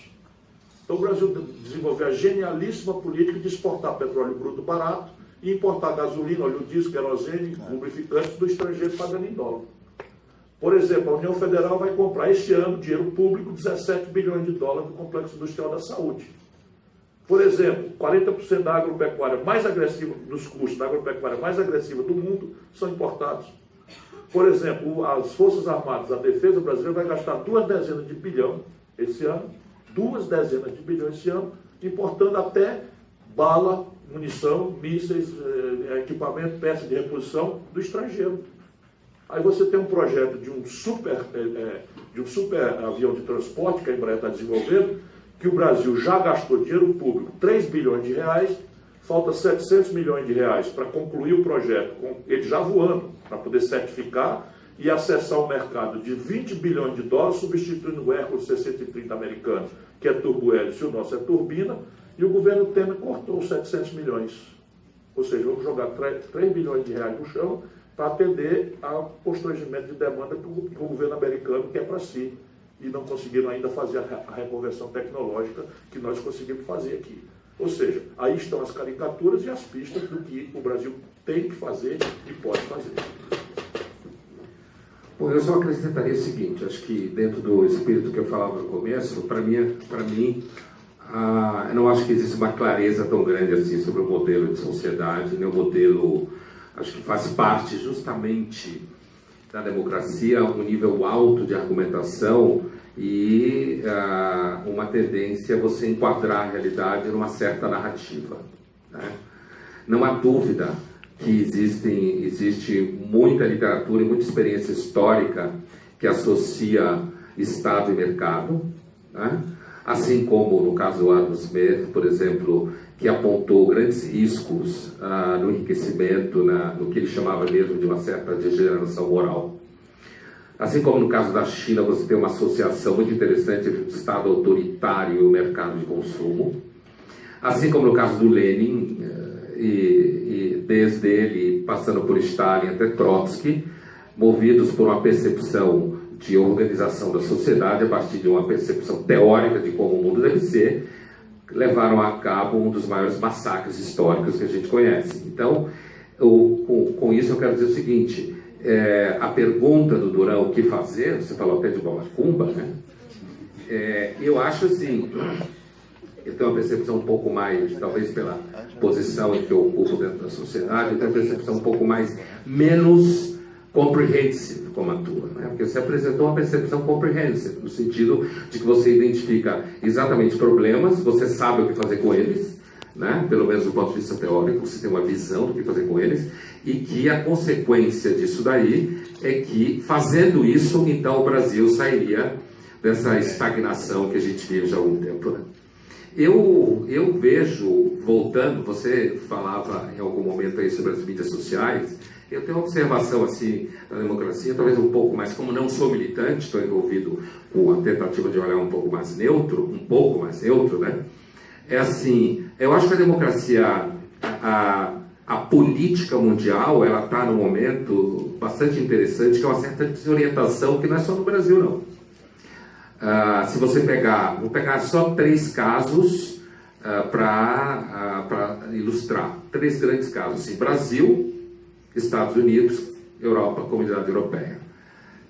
Então o Brasil desenvolveu a genialíssima política de exportar petróleo bruto barato e importar gasolina, óleo diesel, querosene, lubrificantes do estrangeiro pagando em dólar. Por exemplo, a União Federal vai comprar este ano, dinheiro público, 17 bilhões de dólares do Complexo Industrial da Saúde. Por exemplo, 40% da agropecuária mais agressiva, dos custos da agropecuária mais agressiva do mundo são importados. Por exemplo, as Forças Armadas, a defesa brasileira vai gastar 2 dezenas de bilhão esse ano, 2 dezenas de bilhões esse ano, importando até bala, munição, mísseis, equipamento, peças de reposição do estrangeiro. Aí você tem um projeto de um super avião de transporte que a Embraer está desenvolvendo, que o Brasil já gastou dinheiro público, 3 bilhões de reais, falta 700 milhões de reais para concluir o projeto, com ele já voando, para poder certificar e acessar o mercado de 20 bilhões de dólares, substituindo o Hércules 630 americano, que é turbohélice, e o nosso é turbina, e o governo Temer cortou 700 milhões. Ou seja, vamos jogar 3 bilhões de reais no chão para atender ao constrangimento de demanda que o governo americano quer para si. E não conseguiram ainda fazer a reconversão tecnológica que nós conseguimos fazer aqui. Ou seja, aí estão as caricaturas e as pistas do que o Brasil tem que fazer e pode fazer. Bom, eu só acrescentaria o seguinte, acho que dentro do espírito que eu falava no começo, para mim, eu não acho que existe uma clareza tão grande assim sobre o modelo de sociedade, nem o modelo, acho que faz parte justamente da democracia, um nível alto de argumentação e uma tendência a você enquadrar a realidade numa certa narrativa, né? Não há dúvida que existe muita literatura e muita experiência histórica que associa Estado e mercado, né? Assim como no caso do Adam Smith, por exemplo, que apontou grandes riscos no enriquecimento, no que ele chamava mesmo de uma certa degeneração moral. Assim como no caso da China, você tem uma associação muito interessante entre o Estado autoritário e o mercado de consumo. Assim como no caso do Lenin, e desde ele, passando por Stalin até Trotsky, movidos por uma percepção de organização da sociedade, a partir de uma percepção teórica de como o mundo deve ser, levaram a cabo um dos maiores massacres históricos que a gente conhece. Então, com isso eu quero dizer o seguinte, a pergunta do Durão, o que fazer, você falou até de Balacumba, né? Eu acho assim, eu tenho uma percepção um pouco mais, talvez pela posição em que eu ocupo dentro da sociedade, eu tenho uma percepção um pouco menos comprehensive como a tua, né? Porque você apresentou uma percepção comprehensive, no sentido de que você identifica exatamente problemas, você sabe o que fazer com eles, né? Pelo menos do ponto de vista teórico, você tem uma visão do que fazer com eles, e que a consequência disso daí é que, fazendo isso, então o Brasil sairia dessa estagnação que a gente vive já há algum tempo, né? Eu vejo, voltando, você falava em algum momento aí sobre as mídias sociais, eu tenho uma observação assim da democracia, talvez um pouco mais, como não sou militante, estou envolvido com a tentativa de olhar um pouco mais neutro, né? É assim, eu acho que a democracia, a política mundial, ela está num momento bastante interessante, que é uma certa desorientação, que não é só no Brasil, não. Se você vou pegar só 3 casos para ilustrar. 3 grandes casos, assim, Brasil, Estados Unidos, Europa, Comunidade Europeia,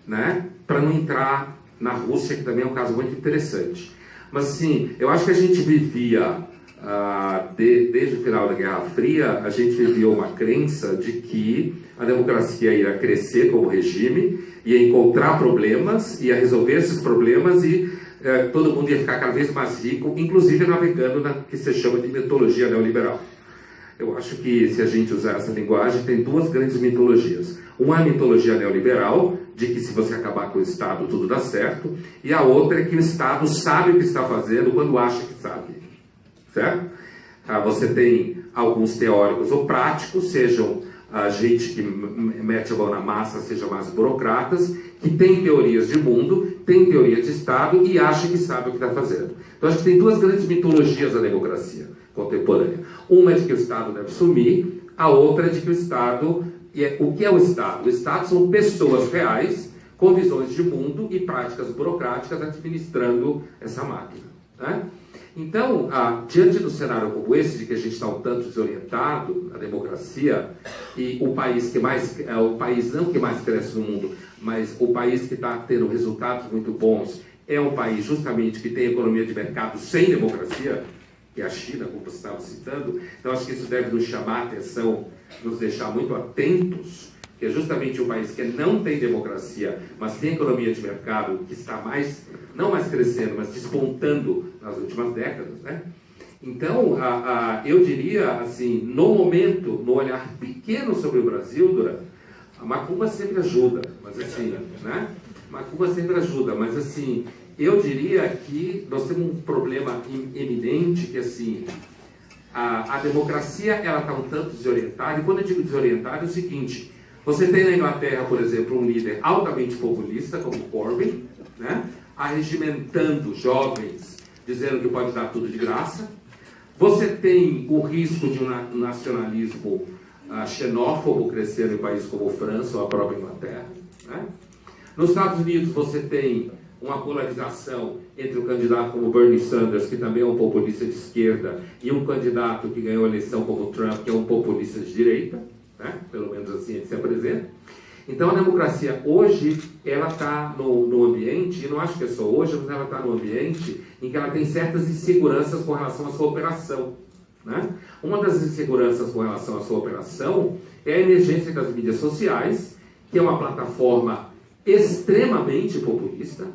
né? Para não entrar na Rússia, que também é um caso muito interessante. Mas, assim, eu acho que a gente vivia, desde o final da Guerra Fria, a gente vivia uma crença de que a democracia ia crescer como regime, ia encontrar problemas, ia resolver esses problemas e todo mundo ia ficar cada vez mais rico, inclusive navegando na que se chama de mitologia neoliberal. Eu acho que, se a gente usar essa linguagem, tem 2 grandes mitologias. Uma é a mitologia neoliberal, de que se você acabar com o Estado tudo dá certo, e a outra é que o Estado sabe o que está fazendo quando acha que sabe, certo? Você tem alguns teóricos ou práticos, sejam a gente que mete a mão na massa, sejam mais burocratas, que tem teorias de mundo, tem teoria de Estado e acha que sabe o que está fazendo. Então acho que tem 2 grandes mitologias da democracia contemporânea. Uma é de que o Estado deve sumir, a outra é de que o Estado... O que é o Estado? O Estado são pessoas reais, com visões de mundo e práticas burocráticas administrando essa máquina, né? Então, diante do cenário como esse, de que a gente está um tanto desorientado na democracia, e o país que mais, o país não que mais cresce no mundo, mas o país que está tendo resultados muito bons, é um país justamente que tem economia de mercado sem democracia, que é a China, como você estava citando. Então, acho que isso deve nos chamar a atenção, nos deixar muito atentos, que é justamente um país que não tem democracia, mas tem economia de mercado, que está não mais crescendo, mas despontando nas últimas décadas, né? Então, eu diria, assim, no momento, no olhar pequeno sobre o Brasil, Duran, a macumba sempre ajuda, mas assim, né? Macumba sempre ajuda, mas assim, eu diria que nós temos um problema eminente, que assim, a democracia, ela está um tanto desorientada, e quando eu digo desorientada é o seguinte: você tem na Inglaterra, por exemplo, um líder altamente populista, como Corbyn, né, arregimentando jovens, dizendo que pode dar tudo de graça. Você tem o risco de um nacionalismo xenófobo crescendo em países como França ou a própria Inglaterra, né? Nos Estados Unidos você tem uma polarização entre um candidato como Bernie Sanders, que também é um populista de esquerda, e um candidato que ganhou a eleição como Trump, que é um populista de direita, né? Pelo menos assim ele se apresenta. Então a democracia hoje, ela está no ambiente, e não acho que é só hoje, mas ela está no ambiente em que ela tem certas inseguranças com relação à sua operação, né? Uma das inseguranças com relação à sua operação é a emergência das mídias sociais, que é uma plataforma extremamente populista,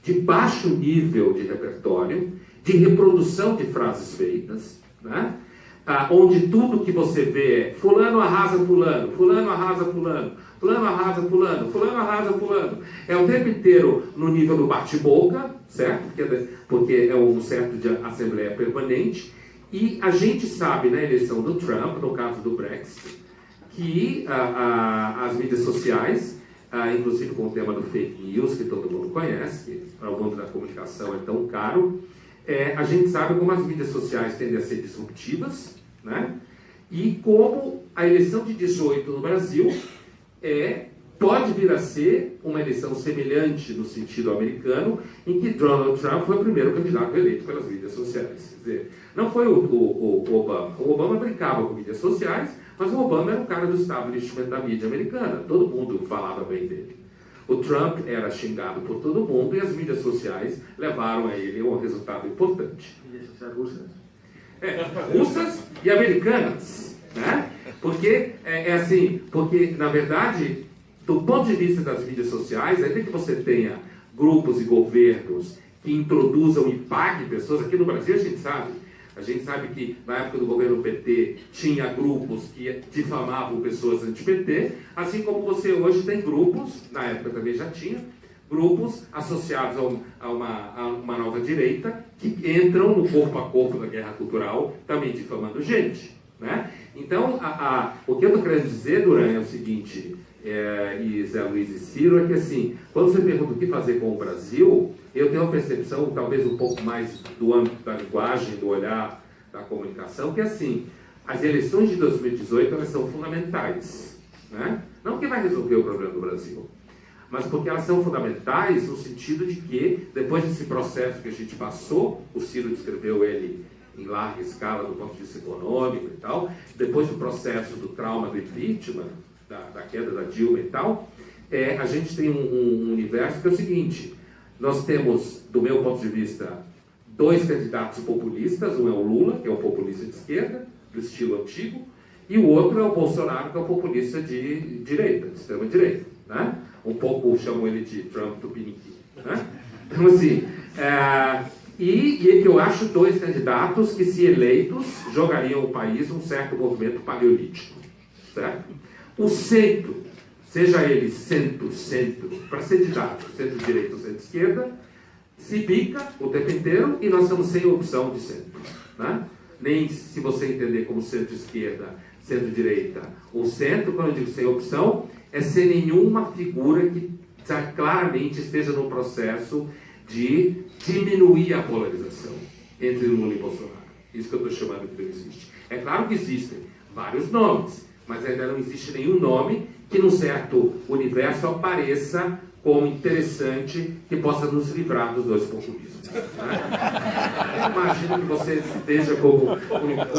de baixo nível de repertório, de reprodução de frases feitas, né? Onde tudo que você vê é fulano arrasa fulano, fulano arrasa fulano, fulano arrasa fulano, fulano arrasa fulano. É o tempo inteiro no nível do bate-boca, certo? Porque é um certo de assembleia permanente. E a gente sabe, na eleição do Trump, no caso do Brexit, que as mídias sociais, inclusive com o tema do fake news, que todo mundo conhece, que para o mundo da comunicação é tão caro, a gente sabe como as mídias sociais tendem a ser disruptivas, né? E como a eleição de 18 no Brasil pode vir a ser uma eleição semelhante no sentido americano, em que Donald Trump foi o primeiro candidato eleito pelas mídias sociais. Quer dizer, não foi o Obama. O Obama brincava com mídias sociais, mas o Obama era um cara do establishment da mídia americana. Todo mundo falava bem dele. O Trump era xingado por todo mundo e as mídias sociais levaram a ele um resultado importante. Mídias sociais russas? Russas e americanas, né? Porque, assim, porque, na verdade, do ponto de vista das mídias sociais, ainda que você tenha grupos e governos que introduzam e paguem pessoas, aqui no Brasil a gente sabe, A gente sabe que na época do governo PT tinha grupos que difamavam pessoas anti-PT, assim como você hoje tem grupos, na época também já tinha, grupos associados a uma nova direita que entram no corpo a corpo da guerra cultural, também difamando gente, né? Então, o que eu estou querendo dizer, Duran, é o seguinte, e Zé Luiz e Ciro, é que assim, quando você pergunta o que fazer com o Brasil, eu tenho uma percepção, talvez um pouco mais do âmbito da linguagem, do olhar da comunicação, que assim, as eleições de 2018 elas são fundamentais, né? Não que vai resolver o problema do Brasil, mas porque elas são fundamentais no sentido de que, depois desse processo que a gente passou, o Ciro descreveu ele em larga escala do ponto de vista econômico e tal, depois do processo do trauma do impeachment, da queda da Dilma e tal, a gente tem um universo que é o seguinte: nós temos, do meu ponto de vista, dois candidatos populistas, um é o Lula, que é um populista de esquerda, do estilo antigo, e o outro é o Bolsonaro, que é um populista de direita, de extrema-direita, né? Um pouco chamam ele de Trump Tupiniquim, né? Então, assim, e eu acho dois candidatos que, se eleitos, jogariam o país num certo movimento paleolítico, certo? O centro, seja ele centro, para ser didático, centro-direita ou centro-esquerda, se bica o tempo inteiro e nós estamos sem opção de centro, né? Nem se você entender como centro-esquerda, centro-direita ou centro, quando eu digo sem opção, é sem nenhuma figura que claramente esteja no processo de diminuir a polarização entre Lula e Bolsonaro. Isso que eu estou chamando que não existe. É claro que existem vários nomes, mas ainda não existe nenhum nome que, num certo universo, apareça como interessante, que possa nos livrar dos dois populismos, né? Eu imagino que você esteja como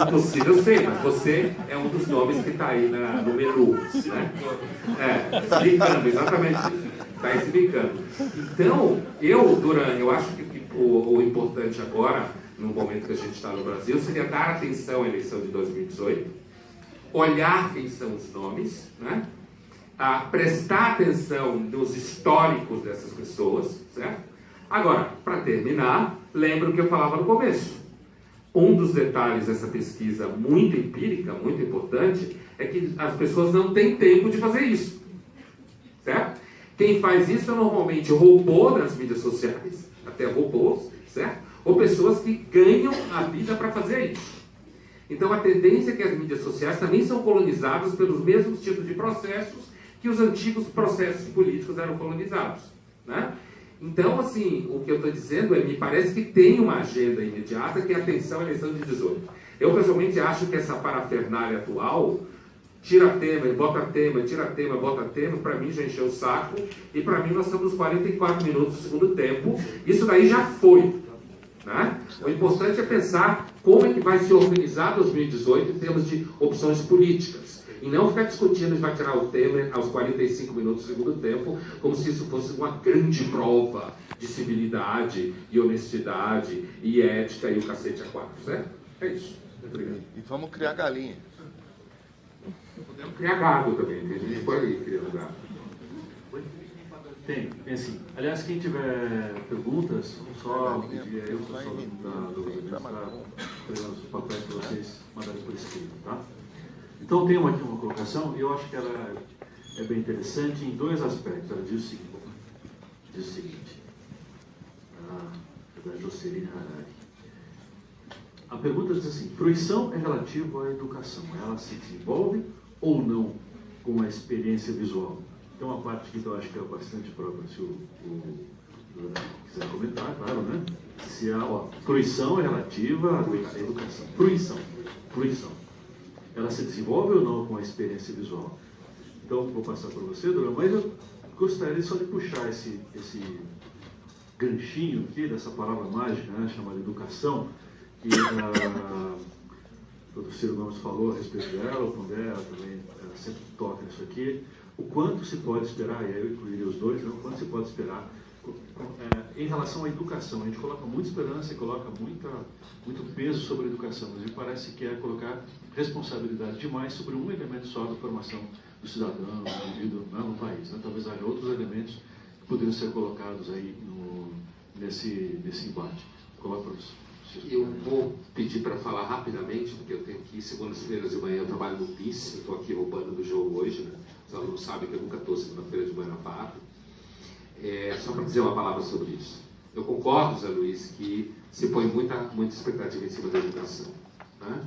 possível, eu sei, mas você é um dos nomes que está aí no menu, né? Se brincando, exatamente, está aí se brincando. Então, Duran, eu acho que o importante agora, no momento que a gente está no Brasil, seria dar atenção à eleição de 2018, olhar quem são os nomes, né? A prestar atenção nos históricos dessas pessoas, certo? Agora, para terminar, lembra o que eu falava no começo. Um dos detalhes dessa pesquisa muito empírica, muito importante, é que as pessoas não têm tempo de fazer isso, certo? Quem faz isso é normalmente robô das mídias sociais, até robôs, certo? Ou pessoas que ganham a vida para fazer isso. Então, a tendência é que as mídias sociais também são colonizadas pelos mesmos tipos de processos que os antigos processos políticos eram colonizados, né? Então, assim, o que eu estou dizendo me parece que tem uma agenda imediata, que é a atenção à eleição de 18. Eu, pessoalmente, acho que essa parafernália atual, tira tema, bota tema, tira tema, bota tema, para mim já encheu o saco, e para mim nós estamos nos 44 minutos do segundo tempo, isso daí já foi, né? O importante é pensar como é que vai se organizar 2018 em termos de opções políticas. E não ficar discutindo se vai tirar o Temer aos 45 minutos do segundo tempo, como se isso fosse uma grande prova de civilidade e honestidade e ética e o cacete a quatro, certo? É isso. Obrigado. E vamos criar galinha. Podemos criar gado também, que a gente pode criar gado. Tem sim. Aliás, quem tiver perguntas, só pedir a eu, só do pegar os papéis para vocês mandarem por escrito, tá? Então, tem aqui uma colocação, e eu acho que ela é bem interessante em dois aspectos. Ela diz o seguinte, da Jocelyn Harari. A pergunta diz assim: fruição é relativa à educação. Ela se desenvolve ou não com a experiência visual? Tem uma parte que eu acho que é bastante própria, se o quiser comentar, claro, né? Se fruição é relativa à educação. Fruição. Ela se desenvolve ou não com a experiência visual? Então, vou passar para você, Dora, mas eu gostaria só de puxar esse ganchinho aqui, dessa palavra mágica, né, chamada educação, que o Dr. Ciro Gomes falou a respeito dela, o Pondé também sempre toca nisso aqui. O quanto se pode esperar, e aí eu incluiria os dois, né, o quanto se pode esperar em relação à educação. A gente coloca muita esperança e coloca muito peso sobre a educação, mas me parece que é colocar responsabilidade demais sobre um elemento só da formação do cidadão, do indivíduo, né, no país, né? Talvez haja outros elementos que poderiam ser colocados aí nesse embate. Coloco para os Eu vou pedir para falar rapidamente, porque eu tenho que ir segundas-feiras de manhã, eu trabalho no PIS, eu estou aqui roubando do jogo hoje, né? Os alunos sabem que eu nunca estou segunda-feira de manhã na FAAP. Só para dizer uma palavra sobre isso. Eu concordo, Zé Luiz, que se põe muita expectativa em cima da educação, né?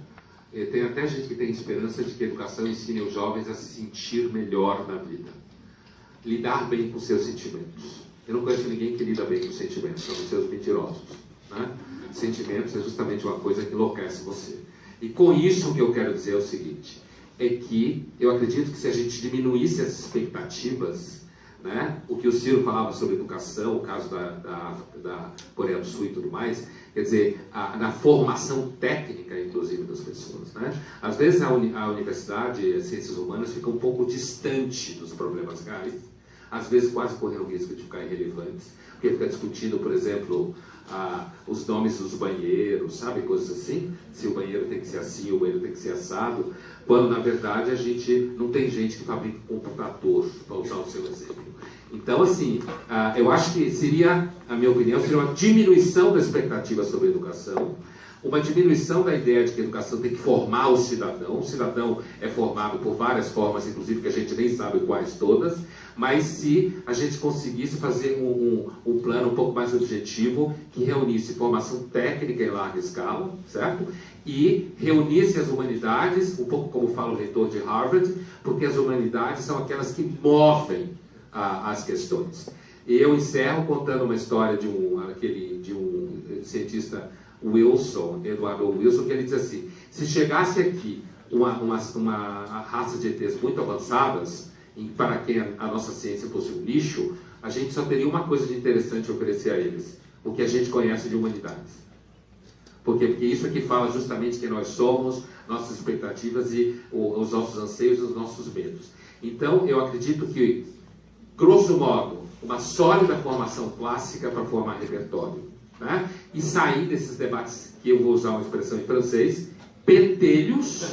Tem até gente que tem esperança de que a educação ensine os jovens a se sentir melhor na vida. Lidar bem com seus sentimentos. Eu não conheço ninguém que lida bem com sentimentos, são os seus mentirosos, né? Sentimentos é justamente uma coisa que enlouquece você. E com isso o que eu quero dizer é o seguinte, é que eu acredito que se a gente diminuísse as expectativas, né, o que o Ciro falava sobre educação, o caso da Coreia do Sul e tudo mais, quer dizer, na formação técnica, inclusive, das pessoas, né? Às vezes a universidade, as ciências humanas, fica um pouco distante dos problemas reais, às vezes quase correndo o risco de ficar irrelevantes, porque fica discutindo, por exemplo, os nomes dos banheiros, sabe, coisas assim, se o banheiro tem que ser assim, o banheiro tem que ser assado, quando na verdade a gente não tem gente que fabrica computador, para usar o seu exemplo. Então, assim, eu acho que seria, a minha opinião, seria uma diminuição da expectativa sobre a educação, uma diminuição da ideia de que a educação tem que formar o cidadão. O cidadão é formado por várias formas, inclusive que a gente nem sabe quais todas, mas se a gente conseguisse fazer um plano um pouco mais objetivo, que reunisse formação técnica em larga escala, certo? E reunisse as humanidades, um pouco como fala o reitor de Harvard, porque as humanidades são aquelas que movem as questões. E eu encerro contando uma história de um cientista Wilson, Eduardo Wilson, que ele diz assim, se chegasse aqui uma raça de ETs muito avançadas, para quem a nossa ciência fosse um lixo, a gente só teria uma coisa de interessante a oferecer a eles, o que a gente conhece de humanidades. Porque isso aqui fala justamente quem nós somos, nossas expectativas e os nossos anseios e os nossos medos. Então, eu acredito que, grosso modo, uma sólida formação clássica para formar repertório, né? E sair desses debates, que eu vou usar uma expressão em francês, pentelhos,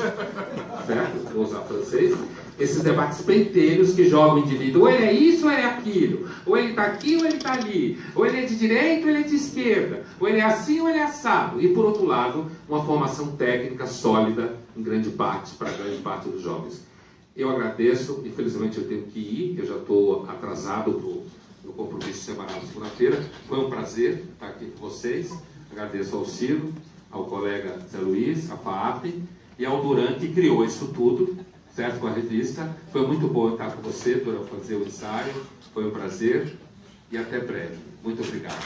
certo? Vou usar francês. Esses debates pentelhos que jogam o indivíduo, ou ele é isso ou ele é aquilo, ou ele está aqui ou ele está ali, ou ele é de direita ou ele é de esquerda, ou ele é assim ou ele é assado. E, por outro lado, uma formação técnica sólida, em grande parte, para grande parte dos jovens. Eu agradeço, infelizmente eu tenho que ir, eu já estou atrasado no compromisso semanal de segunda-feira. Foi um prazer estar aqui com vocês. Agradeço ao Ciro, ao colega Zé Luiz, à FAAP e ao Duran, que criou isso tudo, certo, com a revista. Foi muito bom estar com você, Duran, fazer o ensaio. Foi um prazer e até breve. Muito obrigado.